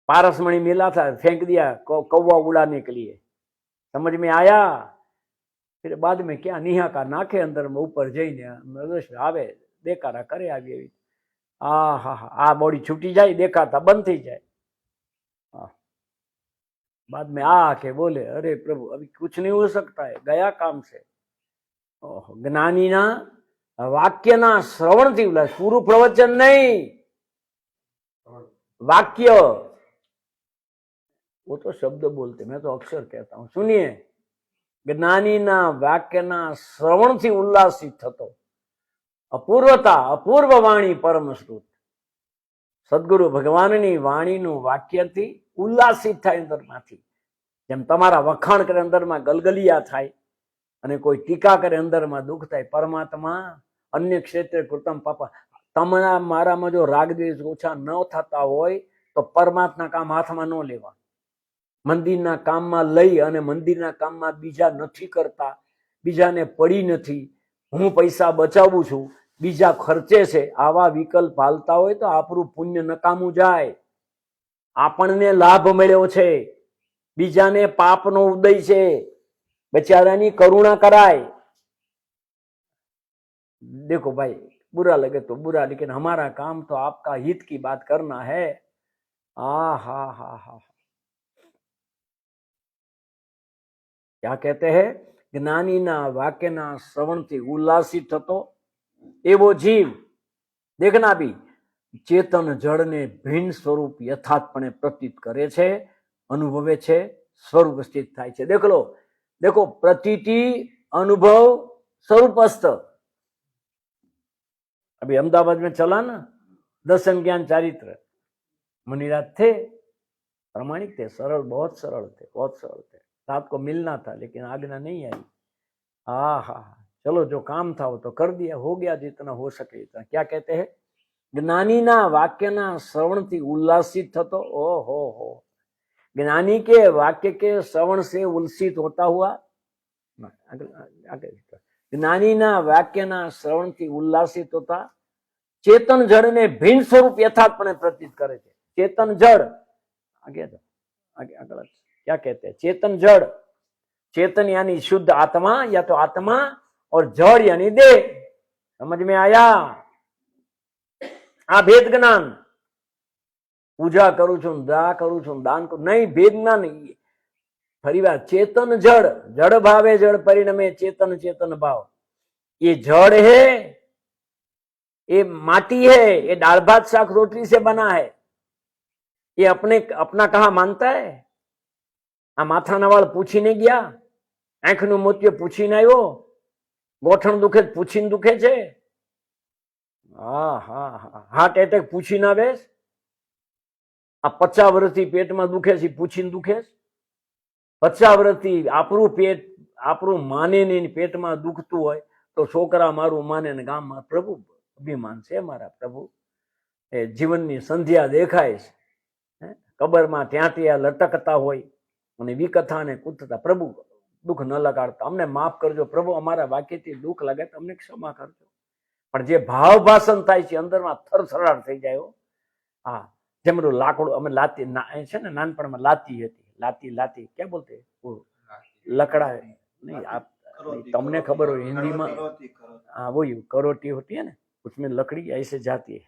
पारसमणि मिला था, फेंक दिया कौवा उड़ाने के लिए, समझ में आया, फिर बाद में क्या निहाका नाखे अंदर में ऊपर जईने आवे देखाड़ा करे आवी, आ बॉडी छूटी जाए, देखाता बंद थी जाए, बाद में के बोले अरे प्रभु अभी कुछ नहीं हो सकता है, गया काम से। ज्ञानी ना वाक्य ना श्रवण थी उल्लास, पूરું प्रवचन नहीं, वाक्य, वो तो शब्द बोलते, मैं तो अक्षर कहता हूं। सुनिए, ज्ञानी ना वाक्य ना श्रवण थी उल्लासित थतो, अपूर्वता अपूर्व वाणी परम श्रुत। सद्गुरु भगवाननी वाणीનું વાક્યથી ઉલ્લાસિત થાય અંદરમાંથી, જેમ તમારા વખાણ કરે અંદરમાં ગલગલિયા થાય, અને કોઈ ટીકા કરે અંદરમાં દુઃખ થાય। પરમાત્મા અન્ય ક્ષેત્રે કૃતમ પાપા, તમારા મારામાં જો રાગ દ્વેષ ઓછા ન થતા હોય તો પરમાત્મા કામ હાથમાં ન લેવા। મંદિરના કામમાં લઈ અને મંદિરના કામમાં બીજા નથી કરતા, બીજાને પડી નથી, હું પૈસા બચાવું છું, બીજા ખર્ચે છે, આવા વિકલ્પ હાલતા હોય તો આપણું પુણ્ય નકામું જાય। આપણને લાભ મળ્યો છે, બીજાને પાપનો ઉદય છે, बेचारानी करुणा कराए। देखो भाई बुरा लगे तो बुरा, लेकिन हमारा काम तो आपका हित की बात करना है। हा क्या कहते हैं, ज्ञानी ना वाक्य ना श्रवण थी उल्लासित थतो एवो जीव। देखना भी चेतन जड़ ने भिन्न स्वरूप यथार्थपणे प्रतीत करे छे, अनुभवे छे, स्वरूप स्थित थाय छे। देख लो, देखो प्रतीति अनुभव स्वरूपस्थ। अभी अहमदाबाद में चला ना दर्शन ज्ञान चारित्र, मुनिराज थे, प्रामाणिक थे, सरल, बहुत सरल थे, बहुत सरल थे। रात को मिलना था लेकिन आज्ञा नहीं आई। हा चलो जो काम था वो तो कर दिया, हो गया जितना हो सके इतना। क्या कहते हैं, ज्ञानी ना वाक्य ना श्रवण थी उल्लासित थतो। हो ज्ञानी के वाक्य के श्रवण से उल्लासित होता हुआ, ज्ञानी ना वाक्य ना श्रवण थी उल्लासित होता चेतन जड़ ने भिन्न स्वरूप यथार्थपणे प्रतीत करे छे। चेतन जड़ आगे क्या कहते हैं, चेतन जड़ चेतन यानी शुद्ध आत्मा, या तो आत्मा, और जड़ यानी देह। समझ में आया? आ भेद ज्ञान। पूजा करू छू, दया करू छू, दान करू, नहीं, भेद ज्ञान। फरी बार, चेतन जड़, जड़ भावे जड़ परिणमे चेतन चेतन भाव। ये जड़ है, ये माटी है, ये दाल भात शाक रोटली से बना है। ये अपना कहा मानता है? आ माथाना वाળ પૂછીને ગયા, આંખનું મોતિયો પૂછીને આવ્યો, ગોઠણ દુખે પૂછીને દુખે છે? હાર્ટ એટેક પૂછીને આવે? આ 50 વર્ષથી પેટમાં દુખે છે, પૂછીને દુખે? 50 વર્ષથી આપણું પેટ આપણું માને ને પેટમાં દુખતું હોય તો છોકરા મારું માને ને ગામમાં પ્રભુ અભિમાન છે મારા પ્રભુ, એ જીવનની સંધ્યા દેખાય છે, કબરમાં ત્યાં ત્યાં લટકતા હોય અને વિકથા ને કુથતા, પ્રભુ દુઃખ ન લગાડતા, અમને માફ કરજો પ્રભુ, અમારા વાક્યથી દુઃખ લાગે તો અમને ક્ષમા કરજો. પણ જે ભાવ ભાષણ થાય છે અંદરમાં થરથરાટ થઈ જાય. હા, જેમ લાકડું અમે લાતી છે ને, નાનપણમાં લાતી હતી, લાતી લાતી ક્યાં બોલતે, लकड़ा नहीं, आप तुमने खबर हो हिंदी में? हाँ वही करोटी होती है ना, उसमें लकड़ी ऐसे जाती है।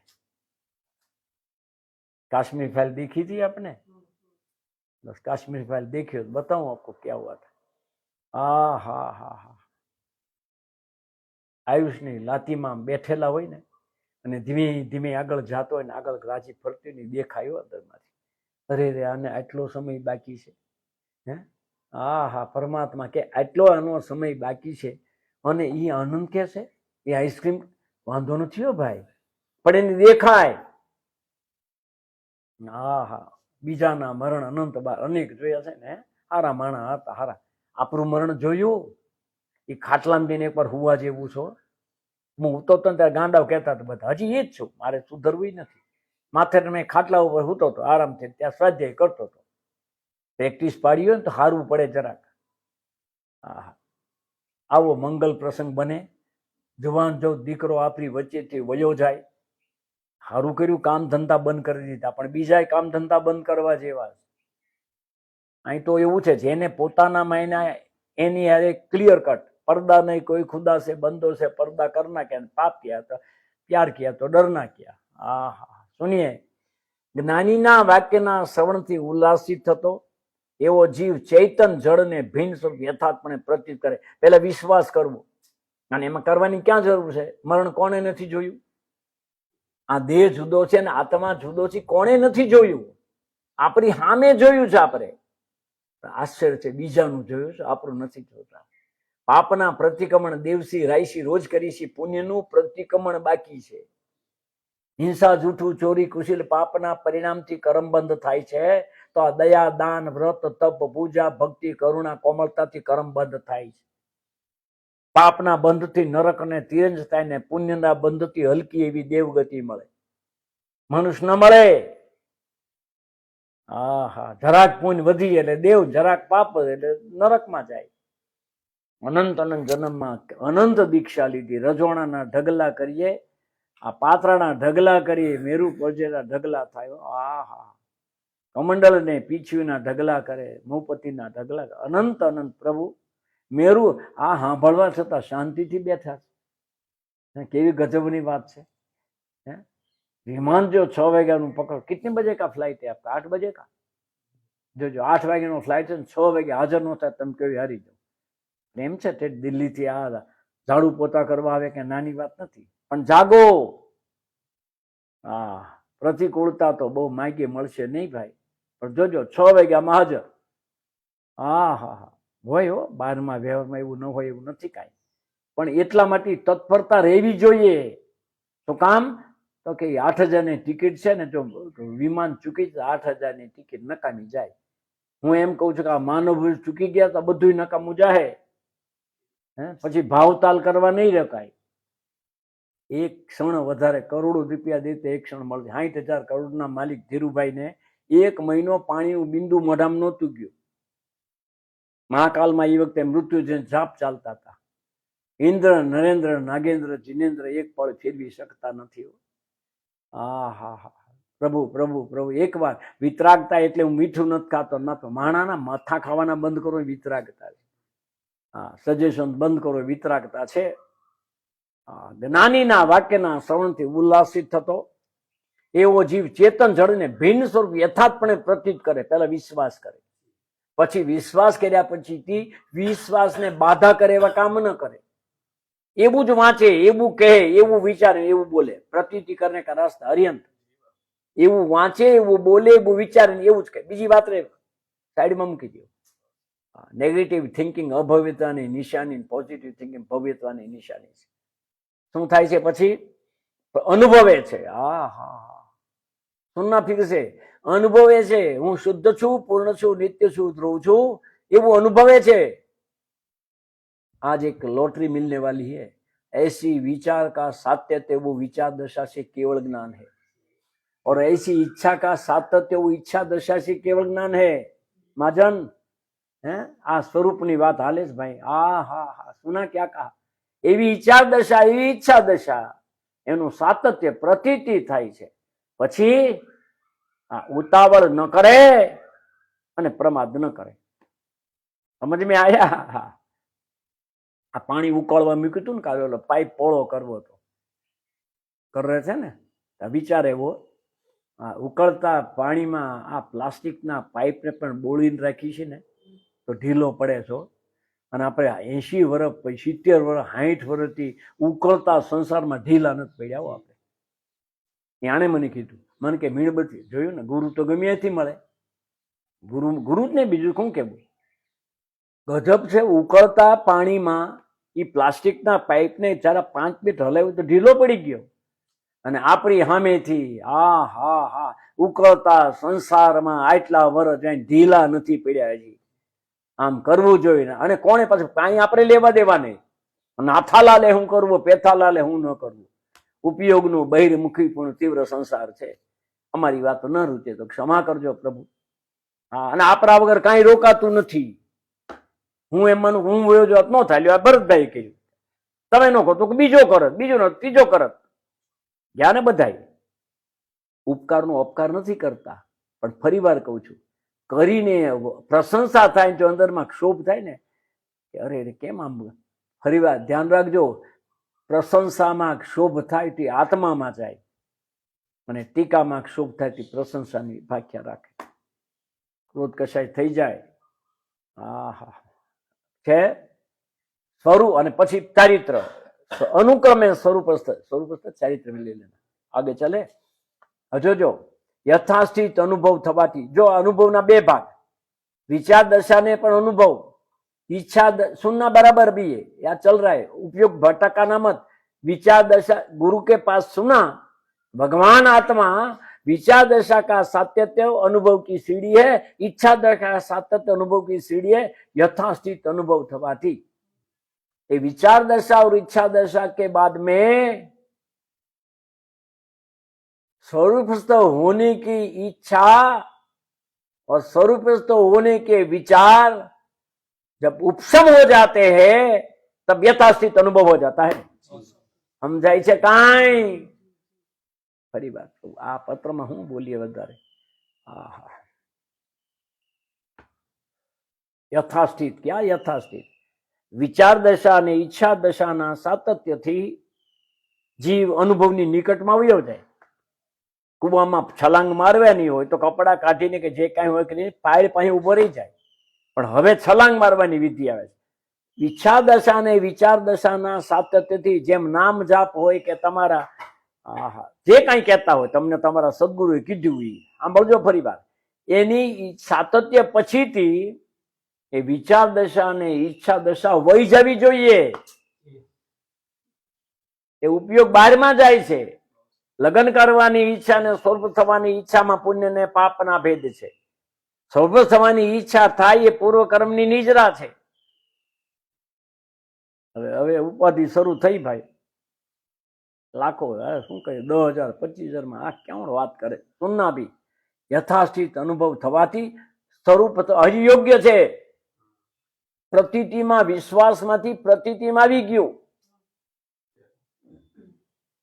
काश्मीर फाइल देखी थी आपने? बस काश्मीर फाइल देखी हो तो बताऊं आपको क्या हुआ था। आयुष ने लाती में बैठेला हो ने धीमे धीमे आगळ जातो होय ने आगळ राजी फरती ने देखायो अंदरमांथी, अरे रे आने आटलो समय बाकी छे। हैं? परमात्मा के आटलो आनो समय बाकी छे अने ई आनंद के छे, ए आइसक्रीम वांधो नथी हो भाई, पण एने देखाय। बीजाना मरण अनंत बार अनेक जोया छे ने, हारा माणा हता हारा। आपणुं मरण जोयुं? ए खाटलामां बेन एकवार हुवा जेवुं छो। હું ઉતો તો ત્યારે ગાંડાઓ કહેતા હતા બધા, હજી એ જ છું, મારે સુધરવું નથી। માથે મેં ખાટલા ઉપર સૂતો હતો આરામથી, ત્યાં સ્વાધ્યાય કરતો હતો। પ્રેક્ટિસ પાડી હોય ને તો સારું પડે જરાક। આવો મંગલ પ્રસંગ બને, જવાન જો દીકરો આપણી વચ્ચેથી વયો જાય, સારું કર્યું કામ ધંધા બંધ કરી દીધા, પણ બીજા કામ ધંધા બંધ કરવા જેવા। અહીં તો એવું છે, જેને પોતાનામાં એની હારે ક્લિયર કટ, पर्दा नहीं कोई खुदा से बंदों से पर्दा करना क्या, पाप किया तो प्यार किया तो डरना क्या। सुनिए, ज्ञानीना वाक्यना श्रवणथी उल्लासित थतो एवो जीव चैतन जड़ने भिन्न स्वरूप यथार्थपणे प्रतीत करे। पहला विश्वास करवो, अने एमां करवानी क्या जरूर है? मरण कोणे नथी जोयुं? आ देह जुदो छे ने आत्मा जुदो छे, कोणे नथी जोयुं? आपणी सामे जोयुं छे आपणे। आश्चर्य छे, बीजानुं जोयुं छे, आपणुं नथी जोता। पापना प्रतिक्रमण देवसी रायसी रोज करीशी, पुण्यनु प्रतिक्रमण बाकी छे। हिंसा जूठू चोरी कुशील पापना परिणामथी कर्मबंध थाय छे, तो आ दया दान व्रत तप पूजा भक्ति करुणा कोमलताथी कर्मबंध थाय छे। पापना बंधथी नरक ने तिरंज थाय ने पुण्यना बंधथी हलकी एवी देवगति मळे, मनुष्य न मळे। જરાક પુણ્ય વધી એટલે દેવ, જરાક પાપ એટલે નરકમાં જાય। अनंत अनंत जन्म में अनंत दीक्षा लीधी, रजोणाना ढगला करिए, आ पात्राना ढगला करिए, मेरु पर्वतना ढगला थायो। कमंडल ने पीछवीना ढगला करे, मूपतिना ढगला, अनंत अनंत प्रभु मेरु आ सांभळवा छतां शांतिथी बैठा छे। केवी गजबनी बात छे। विमान जो 6 वाग्यानुं पकड़, कितने बजे का फ्लाइट है आपका? 8 बजे का। जो 8 वाग्यानो फ्लाइट है, 6 वागे हाजर न थाय, तमे केवी हारी जाओ। एम छे ते दिल्ली थी आ झाड़ू पोता करवा आवे के नानी बात नहीं, पण जागो। प्रतिकूलता तो बहु मागे मळशे नहीं भाई, पण जोजो 6 वाग्या में हाजर। होय हो, 12मा व्यवहारमां एवुं न होय एवुं नथी कांई, पण एटला माटे तत्परता रहेवी जोईए। तो काम तो के 8000 ની ટિકિટ છે ને, જો વિમાન ચૂકી 8000 ની ટિકિટ નકામી જાય। હું એમ કહું છું કે આ માનવ ચૂકી ગયા તો બધું નકામું જાહે। પછી ભાવતાલ કરવા નહીં રખાય। એક ક્ષણ વધારે કરોડો રૂપિયા દેતે એક ક્ષણ મળશે। 60,000 કરોડના માલિક ધીરુભાઈ ને 1 મહિનો પાણીનું બિંદુ મોઢામાં નહોતું ગયું। મહાકાલમાં એ વખતે મૃત્યુ જઈને જાપ ચાલતા હતા। ઇન્દ્ર નરેન્દ્ર નાગેન્દ્ર જીનેન્દ્ર એક પળ ફેરવી શકતા નથી। પ્રભુ પ્રભુ પ્રભુ એકવાર વિતરાગતા એટલે હું મીઠું નથી ખાતો, માણાના માથા ખાવાના બંધ કરો, વિતરાગતા। સજેશન બંધ કરો, વિતરાગતા છે. જ્ઞાનીના વાક્યના શ્રવણથી ઉલ્લાસિત થતો એવો જીવ ચેતન જળને ભિન્ન સ્વરૂપ યથાર્થપણે પ્રતીત કરે. પહેલા વિશ્વાસ કરે, પછી વિશ્વાસ કર્યા પછીથી વિશ્વાસને બાધા કરે એવા કામ ન કરે. એવું જ વાંચે, એવું કહે, એવું વિચારે, એવું બોલે. પ્રતીતિ કરને કા રાસ્તા હરિયંત. એવું વાંચે, એવું બોલે, એવું વિચારે, એવું જ કહે. બીજી વાત રે સાઈડમાં મૂકી દો. નેગેટિવ થિંકિંગ અભવ્યતાની નિશાની, પોઝિટિવ થિંકિંગ ભવ્યતાની નિશાની છે. શું થાય છે પછી? અનુભવે છે. સુનના ફિરસે અનુભવે છે. હું શુદ્ધ છું, પૂર્ણ છું, નિત્ય છું, ધ્રુવ છું, એવું અનુભવે છે. आज एक लॉटरी मिलने वाली है, ऐसी विचार का सातत्य वो विचार दशा से केवल ज्ञान है, और ऐसी इच्छा का सातत्य वो इच्छा दशा से केवल ज्ञान है. महाजन આ સ્વરૂપની વાત હાલે છે ભાઈ. સુના ક્યાં કહા? એવી વિચાર દશા, એવી ઈચ્છા દશા, એનું સાતત્ય પ્રતીતિ થાય છે. પછી ઉતાવળ ન કરે અને પ્રમાદ ન કરે. સમજ મેં આયા? આ પાણી ઉકાળવા મૂક્યું હતું ને કાલે, ઓલો પાઇપ પોળો કરવો હતો, કરે છે ને, વિચાર એવો, ઉકળતા પાણીમાં આ પ્લાસ્ટિકના પાઇપને પણ બોળીને રાખી છે ને તો ઢીલો પડે છો. અને આપણે 80 વર્ષ, 70 વર્ષ, 60 વર્ષથી ઉકળતા સંસારમાં ઢીલા નથી પડ્યા હો આપણે. આણે મને કીધું, મને કે મીણબત્તી જોયું ને, ગુરુ તો ગમે ત્યાંથી મળે, ગુરુ જ નહીં, બીજું શું કેવું. ગજબ છે. ઉકળતા પાણીમાં એ પ્લાસ્ટિકના પાઇપને જરા 5 મિનિટ હલાવ્યું તો ઢીલો પડી ગયો. અને આપણી સામેથી ઉકળતા સંસારમાં આટલા વર્ષ જઈને ઢીલા નથી પડ્યા હજી. આમ કરવું જોઈએ. અને કોણે પાછું કાંઈ આપણે લેવા દેવા નહીં. નાથાલાલે હું કરવું, પેથાલાલે હું ન કરવું. ઉપયોગનું બહિર્મુખીપૂર્ણ તીવ્ર સંસાર છે. અમારી વાત ન રૂચે તો ક્ષમા કરજો પ્રભુ. અને આપણા વગર કાંઈ રોકાતું નથી. હું એમ માનું, હું વયો જો ન થાય. આ ભરતભાઈ કહ્યું, તમે ન કહો તો બીજો કરત, બીજો ન ત્રીજો કરત. ગયા ને બધાય. ઉપકારનો અપકાર નથી કરતા, પણ ફરી વાર કહું છું, કરીને પ્રશંસા થાય જો અંદરમાં ક્ષોભ થાય ને કે અરે કેમ આમ. ફરી વાર ધ્યાન રાખજો, પ્રશંસામાં ક્ષોભ થાય તે આત્મામાં જાય, અને ટીકામાં ક્ષોભ થાય તે પ્રશંસાની વ્યાખ્યા રાખે. ક્રોધ કશાય થઈ જાય છે સ્વરૂપ, અને પછી ચારિત્ર. અનુક્રમે સ્વરૂપસ્થ ચારિત્ર લઈ લેના. આગે ચાલે. જોજો, યથાસ્થિત અનુભવ થવાથી, જો અનુભવના બે ભાગ, विचार दशा ने पण अनुभव, इच्छा सुनना बराबर भी है, या चल रहा है, उपयोग भटकाना मत. विचार दशा गुरु के पास सुना, भगवान आत्मा विचार दशा का सातत्य अनुभव की सीढ़ी है, इच्छा दशा का सातत्य अनुभव की सीढ़ी है. यथास्थित अनुभव थवाती ये विचार दशा और इच्छा दशा के बाद में स्वरूपस्थ होने की इच्छा और स्वरूपस्थ होने के विचार जब उपशम हो जाते हैं तब यथास्थित अनुभव हो जाता है. समझाय छे काई? फरी बात आ पत्र में हूँ बोलिए वधारे. यथास्थित क्या? यथास्थित विचार दशा ने इच्छा दशा ना सातत्य थी जीव अनुभव ની નિકટમાં આવ્યો જાય. કુવામાં છલાંગ મારવાની હોય તો કપડા કાઢીને કે જે કાંઈ હોય કે પાયર પાસે ઉભો રહી જાય, પણ હવે છલાંગ મારવાની વિધિ આવે છે. ઈચ્છા દશા ને વિચાર દશાના સાતત્યથી જેમ નામ જાપ હોય કે તમારા જે કાંઈ કહેતા હોય તમને તમારા સદગુરુએ કીધું હોય, સાંભળજો ફરી વાર, એની સાતત્ય પછીથી એ વિચાર દશા ને ઈચ્છા દશા વહી જવી જોઈએ. એ ઉપયોગ બહારમાં જાય છે. લગ્ન કરવાની ઈચ્છા ને સ્વર્ગ થવાની ઈચ્છામાં પુણ્ય ને પાપના ભેદ છે. સ્વર્ગ થવાની ઈચ્છા થાય એ પૂર્વ કર્મની નિજરા છે. હવે ઉપાધિ શરૂ થઈ ભાઈ, લાખો શું કહે 10,000 25,000 માં આ ક્યાં વાત કરે. સુનના ભી યથાસ્થિત અનુભવ થવાથી સ્વરૂપ હજી યોગ્ય છે. પ્રતીતિમાં વિશ્વાસમાંથી પ્રતીતિમાં આવી ગયું.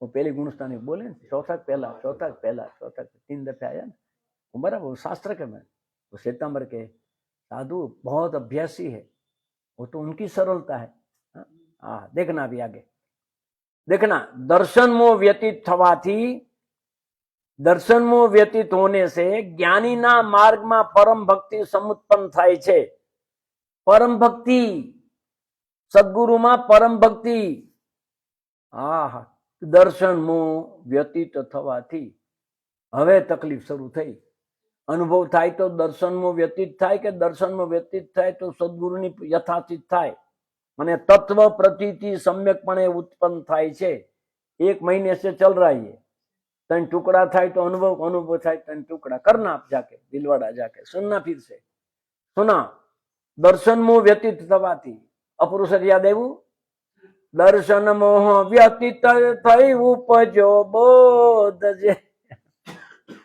वो पहले गुणस्थानी बोले चौथा पहला 3 दफे आया ना, बराबर शास्त्र के में वो श्वेतांबर के साधु बहुत अभ्यासी है, वो तो उनकी सरलता है। हाँ, देखना अभी आगे, देखना दर्शन मोह व्यतीत थवाथी, दर्शन मोह व्यतीत होने से ज्ञानी ना मार्ग में परम भक्ति समुत्पन्न थाय छे। परम भक्ति, सद्गुरु में परम भक्ति, હા દર્શન મોહ વ્યતીત થવાથી હવે તકલીફ શરૂ થઈ। અનુભવ થાય તો દર્શનમાં વ્યતીત થાય કે દર્શનમાં વ્યતીત થાય તો સદગુરુની યથાચિત થાય અને તત્વ પ્રતીતિ સમ્યકપણે ઉત્પન્ન થાય છે। एक महीने से चल रहा है, तन टुकड़ा થાય तो अनुभव, अनुभव થાય तन टुकड़ा करना। आप जाके दिलवाड़ा जाके सुनना, फिर से सुना। दर्शन मोह व्यतीत થવાથી અપુરુષ યાદ આવ્યું? दर्शन मोह व्यतीत થઈ ઉપજો બોધ જે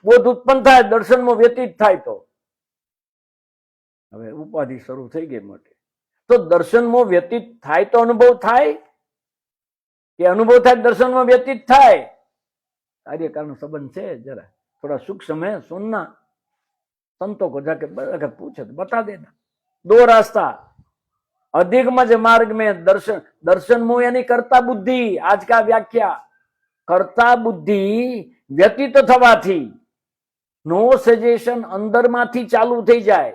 બોધ ઉત્પન્ન થાય, દર્શન મોહ વ્યતીત થાય તો હવે ઉપાધિ શરૂ થઈ ગઈ મોટી। તો દર્શન મોહ વ્યતીત થાય તો અનુભવ થાય કે અનુભવ થાય दर्शन में व्यतीत થાય? कार्य कारण संबंध છે जरा, थोड़ा सूक्ष्म है, सुनना। संतों को जाके पूछे तो बता देना। दो रास्ता, अधिक मज मार्ग में दर्शन, दर्शन मोह यानी कर्ता बुद्धि। आज का व्याख्या, कर्ता बुद्धि व्यतीत થવાથી, नो सजेशन अंदर माथी चालू थई जाए,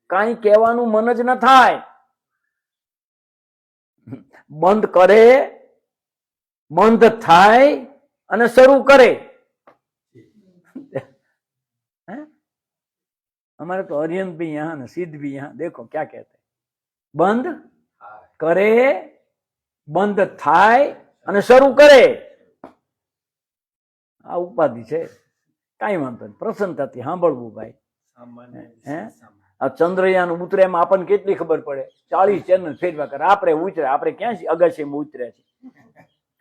कई कहेवानुं मन ज न थाय, बंद करे, बंद थाय અને શરૂ કરે। हमारे तो अरिहंत भी यहाँ ना सिद्ध भी यहाँ, देखो क्या कहते हैं, बंद करे, बंद थाय અને શરૂ કરે। આ ઉપાધિ છે, કઈ વાંધો નહીં, પ્રસન્નતાથી સાંભળવું ભાઈ। આ ચંદ્રયાન ઉતરે એમાં આપણને કેટલી ખબર પડે? 40 ચેનલ ફેરવા કરે, આપણે ઉતરે, આપણે ક્યાં અગાશીમાં ઉતર્યા છે,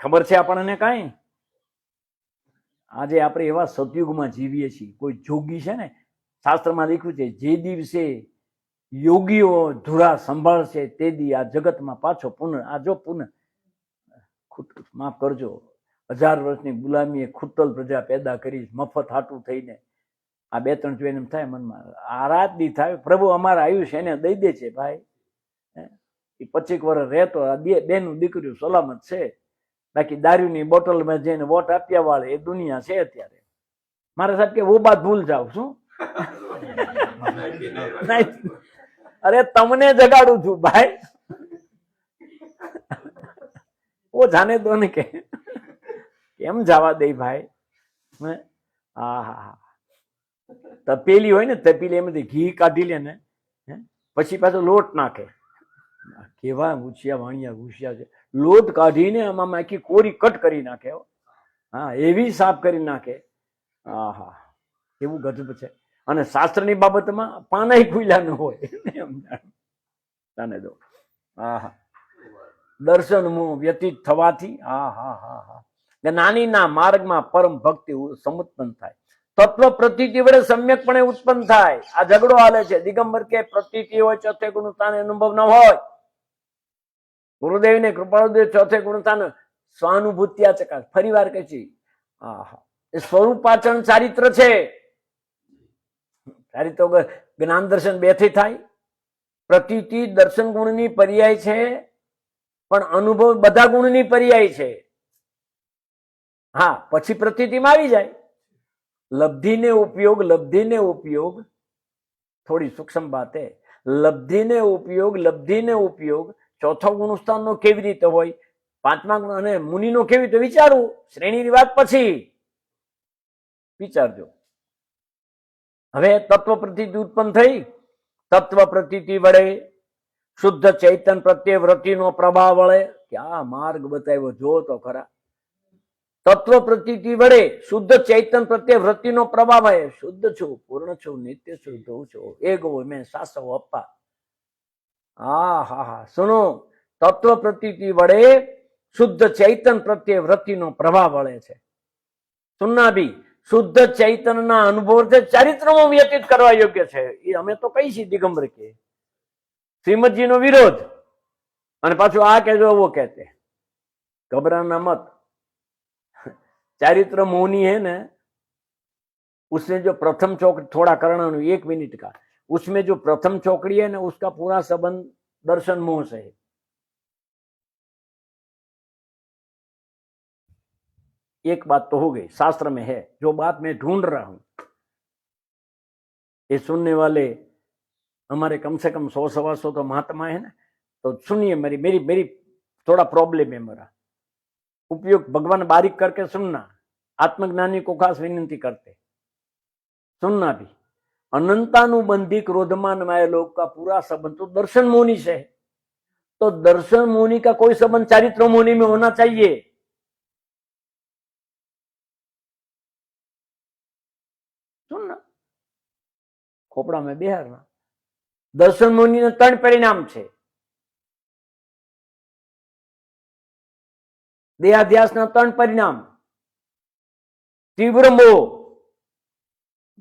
ખબર છે આપણને કાંઈ? આજે આપણે એવા સતયુગમાં જીવીએ છીએ। કોઈ જોગી છે ને, શાસ્ત્રમાં લખ્યું છે, જે દિવસે યોગીઓ ધુરા સંભાળશે તે દી આ જગતમાં પાછો પુનઃ, આ જો પુનઃ, માફ કરજો, 1000 વર્ષની ગુલામીએ ખૂટલ પ્રજા પેદા કરી, મફત હાટું થઈને આ 2-3 જોઈને એમ થાય મનમાં, આ રાત દી થાય, પ્રભુ અમારા આયુષ્ય એને દઈ દે છે ભાઈ। એ 25 વર્ષ રહેતો આ બેનું દીકરીઓ સલામત છે, બાકી દારૂની બોટલમાં જઈને વોટ આપ્યા વાળે એ દુનિયા છે અત્યારે। મારા સાહેબ કે વો બાત ભૂલ જાવ, શું? અરે તમને જગાડું છું ભાઈ, ઓ જાને દો ને કે કેમ જવા દે ભાઈ। હા હા હા, તપેલી હોય ને, તપેલી એમાંથી ઘી કાઢી લે ને, પછી પાછો લોટ નાખે, કેવા ઘૂસિયા વાણિયા ઘૂસિયા છે, લોટ કાઢીને આમાં આખી કોરી કટ કરી નાખે, હા એવી સાફ કરી નાખે। હા હા, એવું ગજબ છે। અને શાસ્ત્રની બાબતમાં પાનાય ખુલ્યા ન હોય, તને દો। હા હા, દર્શન મોહ વ્યતીત થવાથી, હા હા હા હા, જ્ઞાનીના માર્ગમાં પરમ ભક્તિ સમુત્પન્ન થાય, તત્વ પ્રતીતિ વડે સમ્યકપણે ઉત્પન્ન થાય। આ ઝઘડો હાલે છે, દિગંબર કે પ્રતીતિ હોય, ચોથે ગુણતાને અનુભવ ન હોય। ગુરુદેવ ને કૃપાળુદેવ ચોથે ગુણતાને સ્વાનુભૂત્યા ચકાસ, ફરી વાર કહે છે, આહા, એ સ્વરૂપાચરણ ચારિત્ર છે। ચારિત્ર જ્ઞાન દર્શન બે થી થાય। પ્રતીતિ દર્શન ગુણની પર્યાય છે, પણ અનુભવ બધા ગુણની પર્યાય છે। હા, પછી પ્રતીતિમાં આવી જાય। લબ્ધિને ઉપયોગ, લબ્ધિને ઉપયોગ થોડી સૂક્ષ્મ બાત હે। લબ્ધિને ઉપયોગ, લબ્ધિને ઉપયોગ ચોથો ગુણસ્થાનનો કેવી રીતે હોય, પાંચમા ગુણ અને મુનિનો કેવી રીતે વિચારવું, શ્રેણીની વાત પછી વિચારજો। હવે તત્વ પ્રતીતિ ઉત્પન્ન થઈ, તત્વ પ્રતીતિ વડે શુદ્ધ ચૈતન પ્રત્યે વૃત્તિનો પ્રભાવ વળે। ક્યાં માર્ગ બતાવ્યો જો તો ખરા। તત્વ પ્રતીતિ વડે શુદ્ધ ચૈતન પ્રત્યે વૃત્તિનો પ્રભાવ હોય, શુદ્ધ છું, પૂર્ણ છું, નિત્ય છું, ધોઉં છું, એક હોય મેં સાસવ અપ્પા। હા હા હા, સુનો, તત્વ પ્રતીતિ વડે શુદ્ધ ચૈતન પ્રત્યે વૃત્તિનો પ્રભાવ વળે છે। સુનના ભી શુદ્ધ ચૈતનના અનુભવ ચારિત્રમાં વ્યતીત કરવા યોગ્ય છે। એ અમે તો કઈ છીએ દિગંબર કે શ્રીમદજીનો વિરોધ, અને પાછું આ કહેજો એવો કહેતે, घबराना मत। चारित्र मोहनी है ना, उसने जो प्रथम चौक, थोड़ा करना 1 मिनट का, उसमें जो प्रथम चौकड़ी है ना, उसका पूरा संबंध दर्शन मोह से है। एक बात तो हो गई, शास्त्र में है, जो बात मैं ढूंढ रहा हूं, ये सुनने वाले हमारे कम से कम 100-125 तो महात्मा है ना, तो सुनिए, मेरी मेरी मेरी थोड़ा प्रॉब्लम है मेरा, उपयोग भगवान बारीक करके सुनना, आत्मज्ञानी को खास विनंती करते सुनना भी। अनंतानुबंधी क्रोधमान माया लोक का पूरा संबंध तो दर्शन मोनी से है, तो दर्शन मोनी का कोई संबंध चारित्र मोनी में होना चाहिए। सुनना, खोपड़ा में बिहारना। दर्शन मुनि ने 3 परिणाम છે, દેહાધ્યાસના 3 પરિણામ, તીવ્ર મોહ,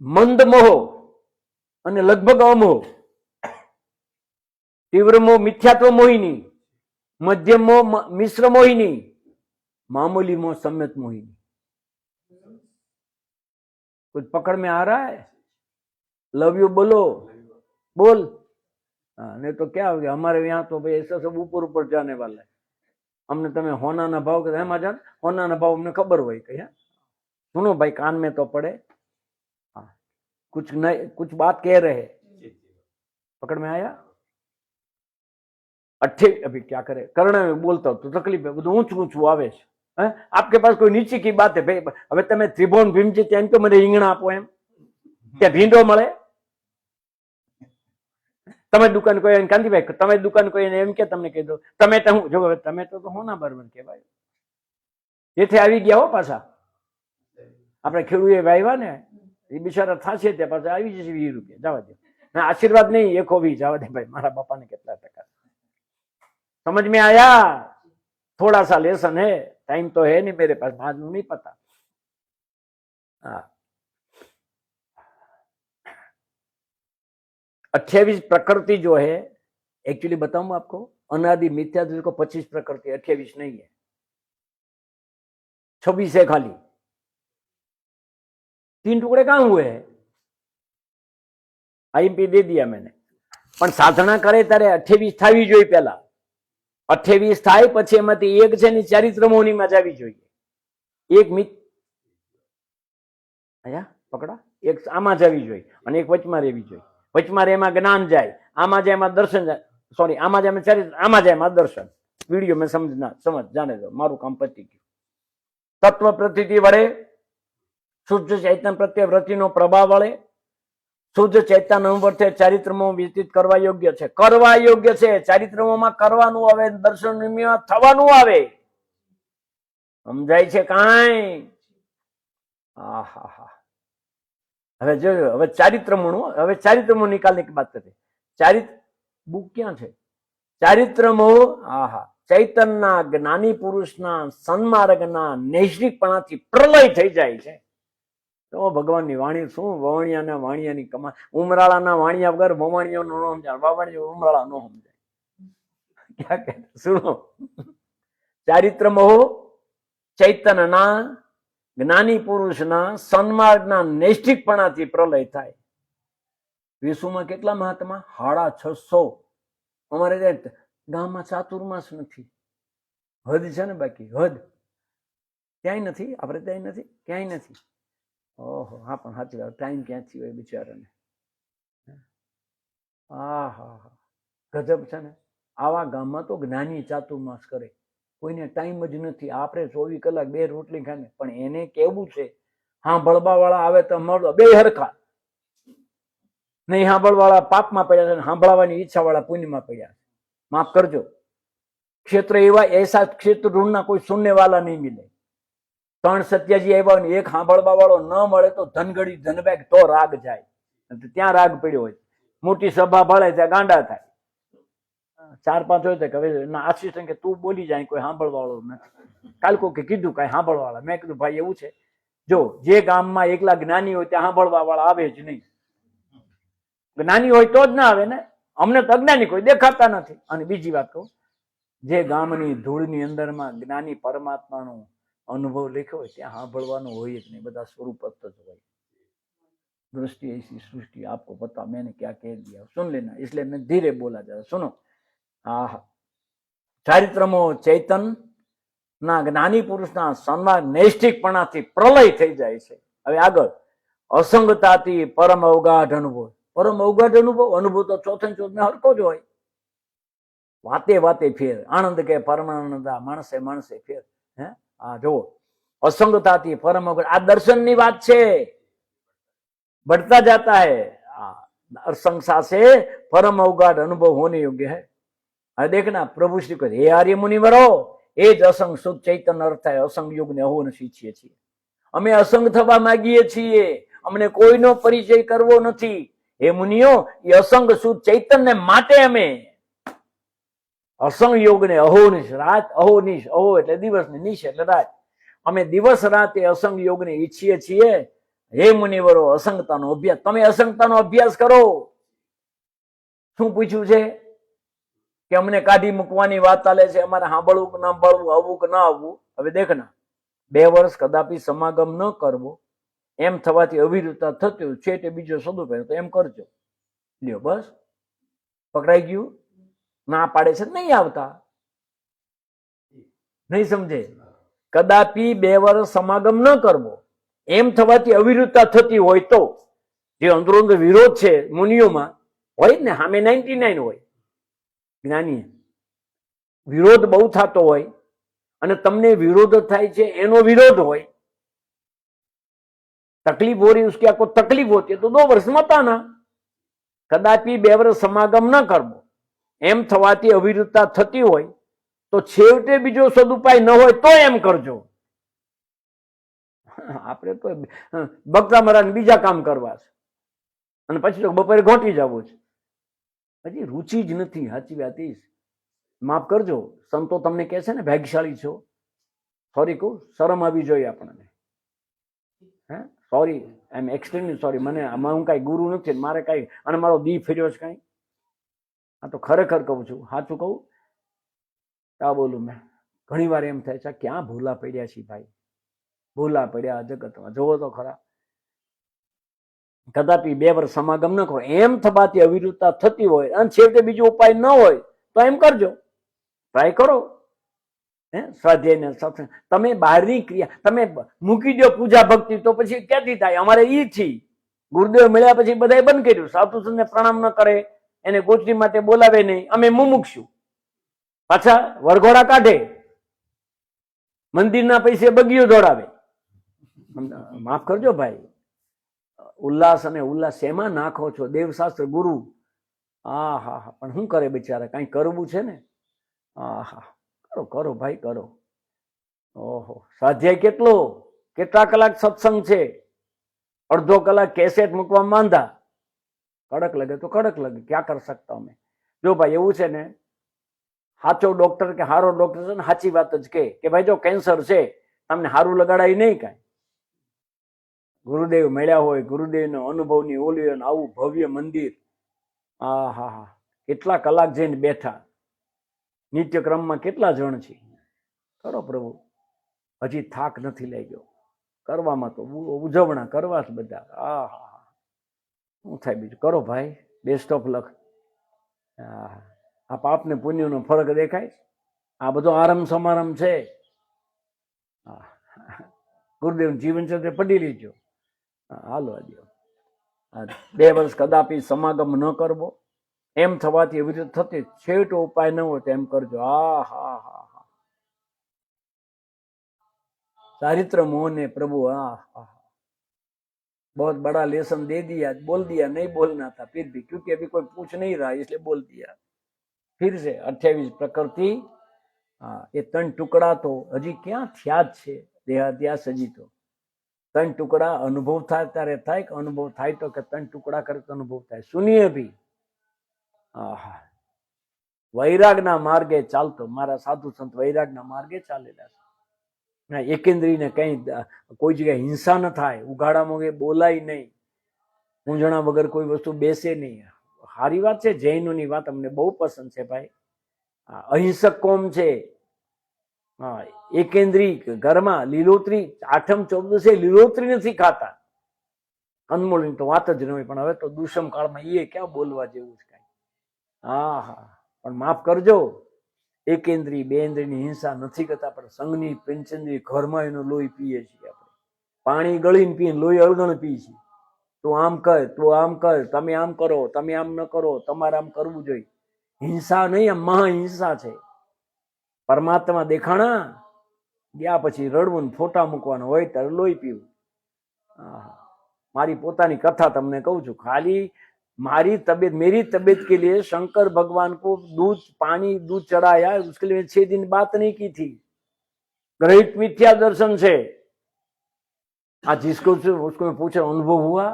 મંદ મોહ અને લગભગ અમોહ। તીવ્ર મોહ મિથ્યાત્વ મોહિની, મધ્યમ મોહ મિશ્ર મોહિની, मामूली मोह सम्यक मोहिनी। कुछ पकड़ में आ रहा है? लव यू बोलो, बोल। हाँ, नहीं तो क्या हो गया, हमारे यहाँ तो भाई ऐसा सब ऊपर ऊपर जाने वाला है। हमने तमें होना ना भाव के हेमा जान, होना ना भाव हमने खबर हुई कही। सुनो भाई, कान में तो पड़े। हाँ, कुछ नहीं, कुछ बात कह रहे, पकड़ में आया? अभी क्या करे, कर्ण में बोलता हूं तो तकलीफ है, બધું ઊંચું ઊંચું આવે છે। आपके पास कोई नीचे की बात है भाई? હવે તમે ત્રિભુવન ભીમજી તેમ તો મને રીંગણા આપો એમ કે ભીંડો મળે? તમે દુકાન કોઈ કાંતિભાઈ, તમે દુકાન કોઈ એમ કે તમને કહી દો ટમેટા, હું જો તમે તો હોના બરાબર કહેવાય, જેથી આવી ગયા હો પાછા। આપણે ખેડૂએ વાવ્યા ને, એ બિચારા થાશે તે પાછા આવી જશે 20 રૂપિયા, જવા દે ના, આશીર્વાદ નહીં, 120 જવા દે ભાઈ, મારા બાપાને કેટલા ટકા। समझ में आया? थोड़ा सा लेसन है, टाइम तो है नहीं मेरे पास, बाद में नहीं पता। हाँ, 28 प्रकृति जो है, एक्चुअली बताऊं आपको, अनादि मिथ्या को 25 प्रकृति, 28 नहीं है, 26 है खाली। 3 टुकड़े कहां हुए हैं? आईएमपी दे दिया मैंने, पण साधना करे तारे 28 थावी जोई पहला। 28 થાય પછી એમાંથી એક છે ને ચારિત્ર મોહનીમાં જાવી જોઈએ। એક મિત આયા પકડા, એક આમાં જાવી જોઈએ અને એક વચમાં રહેવી જોઈએ। વચમાં રે એમાં જ્ઞાન જાય, આમાં જાય એમાં દર્શન જાય, સોરી આમાં જાય એમાં ચારિત્ર, આમાં જાય એમાં દર્શન। વિડિયો મેં સમજ જાણે દો, મારું કામ પતી ગયું। તત્વ પ્રતીતિ વડે શુદ્ધ ચૈતન્ય પ્રત્યે વૃત્તિનો પ્રભાવ વળે, શુદ્ધ ચૈતન્ય અનુવર્તે ચારિત્રમાં વ્યતીત કરવા યોગ્ય છે, કરવા યોગ્ય છે। ચારિત્રમાં કરવાનું આવે, દર્શન થવાનું આવે, સમજાય છે કાંઈ? આહા, હવે જોયો, હવે ચારિત્રમોનું, હવે ચારિત્રમો નિકાલની એક વાત કરી। ચારિત્ર બુક ક્યાં છે? ચારિત્રમો, આહા, ચૈતન્યના જ્ઞાની પુરુષના સન્માર્ગના નૈષ્ઠિકપણાથી પ્રલય થઈ જાય છે। તો ભગવાનની વાણી શું, વવણિયાના વાણિયાની કમાલ, ઉમરાળાના વાણિયા વગર વવાણિયો નો સમજાય, વવાણિયો ઉમરાળા નો સમજાય। ક્યાં કહે સુનો, ચારિત્રમો ચૈતન્યના જ્ઞાની પુરુષના સન્માર્ગના નૈષ્ઠિકપણાથી પ્રલય થાય। વિશ્વમાં કેટલા મહાત્મા? 650। અમારે ગામમાં ચાતુર્માસ નથી, હદ છે ને, બાકી હદ ક્યાંય નથી, આપણે ત્યાં નથી, ક્યાંય નથી। ઓહો, હા, પણ સાચી વાત, ટાઈમ ક્યાંથી હોય બિચારાને। હા હા હા, ગજબ છે ને। આવા ગામમાં તો જ્ઞાની ચાતુર્માસ કરે, કોઈને ટાઈમ જ નથી। આપણે 24 કલાક 2 રોટલી ખાને, પણ એને કેવું છે, સાંભળવા વાળા આવે તો મળો, બે હરખા નહીં, સાંભળવા વાળા પાપમાં પડ્યા છે, સાંભળવાની ઈચ્છા વાળા પુણ્યમાં પડ્યા છે। માફ કરજો, ક્ષેત્ર એવા એસા ક્ષેત્ર ઢૂંઢના કોઈ સુનને વાલા નહીં મિલે। 3 સત્યાજી આવ્યા ને એક સાંભળવા વાળો ન મળે તો ધનગડી ધનબેગ તો રાગ જાય, ત્યાં રાગ પડ્યો હોય। મોટી સભા ભળે ત્યાં ગાંડા થાય, 4-5 હોય તો કે આશીષ કે તું બોલી જાય, કોઈ સાંભળવા વાળો નથી। કાલ કોઈ કીધું કઈ સાંભળવા વાળા, મેં કીધું ભાઈ એવું છે, જો જે ગામમાં એકલા જ્ઞાની હોય ત્યાં સાંભળવા વાળા આવે જ નહીં। જ્ઞાની હોય તો જ ના આવે ને, અમને તો અજ્ઞાની કોઈ દેખાતા નથી। અને બીજી વાત કહું, જે ગામની ધૂળની અંદરમાં જ્ઞાની પરમાત્માનો अनुभव लिखो क्या साभळवानो होय ज नहीं, बधा स्वरूप ज होय। दृष्टि ऐसी सृष्टि, आपको पता मैंने क्या कह दिया, सुन लेना, इसलिए मैं धीरे बोला जा रहा। सुनो, આહા, ચારિત્રમો ચૈતન ના જ્ઞાની પુરુષના સન્માન નૈષ્ઠિકપણાથી પ્રલય થઈ જાય છે. હવે આગળ, અસંગતાથી પરમ અવગાઢ અનુભવ. પરમ અવગાઢ અનુભવ તો ચોથે ચોથને હરકો જ હોય. વાતે વાતે ફેર, આનંદ કે પરમાનંદા, માણસે માણસે ફેર. હે આ જુઓ, असंगताથી परम अवगाढ़, आ दर्शन की बात है, बढ़ता जाता है। असंगता से परम अवगाढ़ अनुभव होने योग्य है। अरे देखना, प्रभु श्री कहते, हे आर्य मुनिवरो, ए ज असंग शुद्ध चैतन्य अर्थ है। असंग युग ने अहो શીખીએ છીએ અમે, असंग થવા માંગીએ છીએ, અમને કોઈનો પરિચય કરવો નથી। हे मुनियो, ये असंग शुद्ध चैतन्य માટે અમે असंग योग ने अहोनिश रात, अहोनिश, अहो એટલે દિવસ ને નિશ એટલે રાત, અમે દિવસ રાત એ असंग योग ने ઈચ્છીએ છીએ। हे मुनिवरो, असंगताનો અભ્યાસ, તમે असंगताનો અભ્યાસ કરો। શું પૂછ્યું છે કે અમને કાઢી મૂકવાની વાત ચાલે છે, અમારે સાંભળવું કે ના સાંભળવું, આવવું કે ના આવવું? હવે દેખના, 2 વર્ષ કદાપી સમાગમ ન કરવો, એમ થવાથી અવિરુદ્ધતા થતી હોય છે, તે બીજો સદુપયોગ તો એમ કરજો। લ્યો બસ, પકડાઈ ગયું। ના પાડે છે નહીં આવતા, નહીં સમજે। કદાપી 2 વર્ષ સમાગમ ન કરવો, એમ થવાથી અવિરુદ્ધતા થતી હોય તો, જે અંદરો અંદર વિરોધ છે મુનિઓમાં હોય ને, સામે 99 હોય, જ્ઞાની વિરોધ બહુ થતો હોય અને તમને વિરોધ થાય છે એનો વિરોધ હોય, तकलीफ हो रही उसकी आपको तकलीफ होती है तो 2 वर्ष मत आना। कदापि 2 वर्ष समागम न करवो, एम थवाथी अविरुद्धता थती होय तो छेवटे बीजो सदुपाय न होय तो एम करजो। आपणे तो बगता मराने बीजा काम करवा छे अने पछी तो बपोरे घोटी जवुं छे, हजी रुचि ज नथी। साची वात ई माफ करजो, संतो तमने कहे छे ने भाग्यशाली छो, सॉरी कहूं, शरम आवी जोईए आपणे। हैं sorry, I am extremely sorry, मने हूँ कई गुरु नहीं, मारे कई अने मारो दी फेर्यो कई, आ तो खरेखर कहूँ छूं, साचुं कहूं क्या बोलूं मैं। घणी वार एम थाय छे क्या भूला पड्या छी भाई, भूला पड्या जगतमां। जोवो तो खरा, कदापि 2 वर्ष समागम न करो, एम थवाथी अविरुद्धता थती होय अने छेवटे बीजो उपाय न होय तो एम करजो, ट्राय करो। स्वाध्याय ने सत्संग तमे बहारनी क्रिया तमे मूकी दो, पूजा भक्ति तो पछी क्यांथी थाय? अमारे ई थी गुरुदेव मळ्या पछी बधाए बंद कर्युं, साधु संतने प्रणाम न करे, एने गोष्ठी माटे बोलावे नहीं, अमे मुमुक्षु, पाछा वरघोड़ा काढे, मंदिरना पैसे बगियो दौड़ावे। माफ करजो भाई, उल्लास अने उल्लास शेमां नाखो छो? देवशास्त्र गुरु, आ हा हा, पण शुं करे बिचारा, काई करवुं छे ने। आ हा, करो करो भाई करो। ओहो, स्वाध्याय केटलो, केटला कलाक सत्संग छे, अर्धो कलाक केसेट मूकवा मांधा, कड़क लगे तो कड़क लगे, क्या कर सकता हूं मैं। जो भाई एवुं छे ने, साचो डॉक्टर के हारो डॉक्टर छे ने साची वात ज के भाई जो कैंसर छे तमने हारू लगाडाय नहीं काई। गुरुदेव मळ्या होय, गुरुदेवनो अनुभवनी ओली अने आवुं भव्य मंदिर, आ हा हा, કેટલા કલાક જઈને બેઠા, નિત્યક્રમમાં કેટલા જણ છે। કરો પ્રભુ, હજી થાક નથી લાગ્યો, કરવામાં તો ઉજવણા કરવા જ બધા। આ હા હા, શું થાય બીજું? કરો ભાઈ, બેસ્ટ ઓફ લક। આ પાપ ને પુણ્યનો ફરક દેખાય? આ બધો આરંભ સમારંભ છે। ગુરુદેવ જીવન ચરિત્ર પડી લીજો, હાલો દો। 2 વર્ષ કદાપી સમાગમ ન કરવો, એમ થવાથી વિરુદ્ધ થતી છેવટો ઉપાય ન હોય તો એમ કરજો। आ हा हा हा, चारित्र मोह ने प्रभु, आ हा, बहुत बड़ा लेसन दे दिया, बोल दिया, नहीं बोलना था फिर भी, क्योंकि अभी कोई पूछ नहीं रहा इसलिए बोल दिया। फिर से 28 प्रकृति, हाँ, ये 3 टुकड़ा तो हजी क्या थया ज छे, देहाध्यास हजी तो 3 टुकड़ा अनुभव थाय त्यारे थाय, के अनुभव थाय तो के 3 टुकड़ा करे तो अनुभव थाय। सुनिए भी, आहा, वैरागना मार्गे चालतो, मारा साधु संत वैरागना मार्गे चालेला छे। एकेंद्रीने कई कोई जगह हिंसा न थाय, उगाड़ा मोगे बोलाय नहीं, ऊंझणा वगर कोई वस्तु बेसे नहीं। हारी बात छे, जैनोनी बात अमने बहु पसंद छे भाई। अहिंसक कोम छे, एकेंद्री घरमां લીલોતરી 8મ 14 લીલોતરી નથી ખાતા। કંદમૂળની તો વાત જ ન હોય, પણ હવે તો દુષ્મ કાળમાં એ ક્યાં બોલવા જેવું છે કાંઈ। હા હા, પણ માફ કરજો, એક ઇન્દ્રિય બે ઇન્દ્રિયની હિંસા નથી કરતા, પણ સંઘની પંચેન્દ્રિય ઘરમાં એનું લોહી પીએ છીએ આપણે. પાણી ગળીને પીને લોહી અળગણ પીએ છીએ. તું આમ કર, તું આમ કર, તમે આમ કરો, તમે આમ ન કરો, તમારે આમ કરવું જોઈએ. હિંસા નહીં, આ મહાહિંસા છે. પરમાત્મા દેખાણા ગયા પછી રડવું ને ફોટા મૂકવાનું હોય ત્યારે લોહી પીવું. મારી પોતાની કથા તમને કહું છું. ખાલી मारी तबीयत, मेरी तबीयत के लिए शंकर भगवान को दूध पानी दूध चढ़ाया, उसके लिए 6 दिन बात नहीं की थी. ग्रहित मिथ्या दर्शन से आज जिसको उसको मैं पूछा अनुभव हुआ.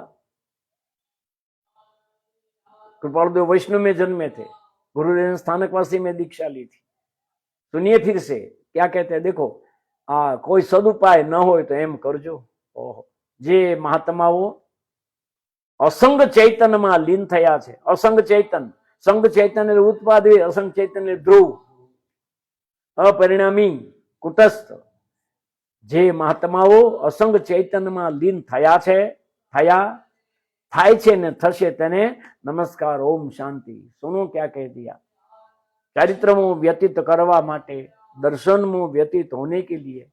कृपालदेव वैष्णव में जन्मे थे, गुरुदेव स्थानकवासी में दीक्षा ली थी. सुनिए फिर से क्या कहते हैं. देखो कोई सदुपाय न हो तो एम करजो. ओहो, जे महात्माओं असंग चैतन्य में लीन थया छे. असंग चैतन्य, संग चैतन्य उत्पादी, असंग चैतन्य ध्रुव, अपरिणामी कुटस्थ. जे महात्माओं असंग चैतन्य में लीन थया छे, थया थाय छे ने थशे तेने नमस्कार, ओम शांति. सुनो क्या कह दिया. चरित्र में व्यतीत करवा माटे, दर्शन में व्यतीत होने के लिए,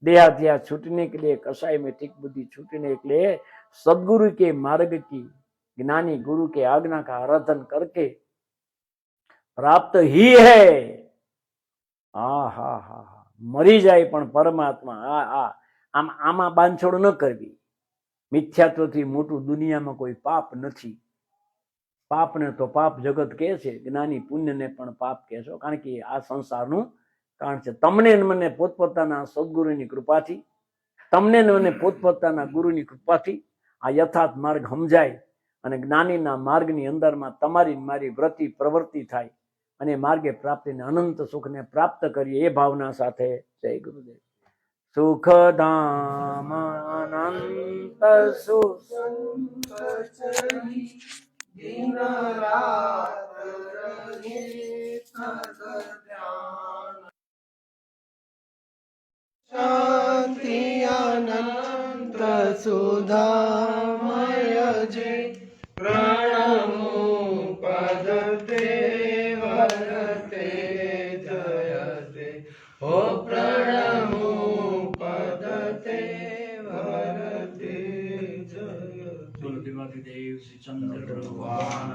देहाध्यास छूटने के लिए, कसाई में ठीक बुद्धि छूटने के लिए, सदगुरु के मार्ग की, ज्ञानी गुरु के आज्ञा का आराधन करके प्राप्त ही है. मरी जाए पण परमात्मा. आमा बांधछोड़ न करवी. मिथ्यात्व थी मोटू दुनिया में कोई पाप नहीं. पाप ने तो पाप जगत कहे छे, ज्ञानी पुण्य ने पण पाप कहे छो. कारण के आ संसारनु कारण छे. तमने मने पोतपोताना सद्गुरुनी कृपाथी, तमने મને પોતપોતાના ગુરુની કૃપાથી આ યથાર્થ માર્ગ સમજાય અને જ્ઞાનીના માર્ગની અંદરમાં તમારી મારી વૃત્તિ પ્રવૃત્તિ થાય અને માર્ગે પ્રાપ્તિને અનંત સુખને પ્રાપ્ત કરીએ એ ભાવના સાથે. જય ગુરુદેવ. સુખધામ અનંત સુખ दिन रात रहे सद्ध्यान, शांति अनंत सुधामय जे प्रणमो पदते वरते जयते. ओ प्रणमो पदते वरते जयते. देवादिदेव श्री चंद्र भगवान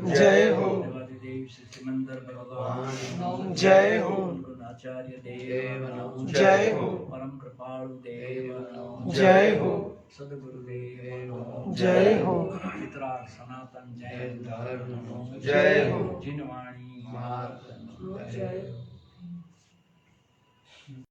जय हो. देवादिदेव श्री सिमंदर भगवान जय हो. आचार्य देव जय हो. परम कृपालु देव जय हो. सदगुरुदेव जय हो. चित्रार्थ सनातन जय धर्म जय हो. जिनवाणी जय हो.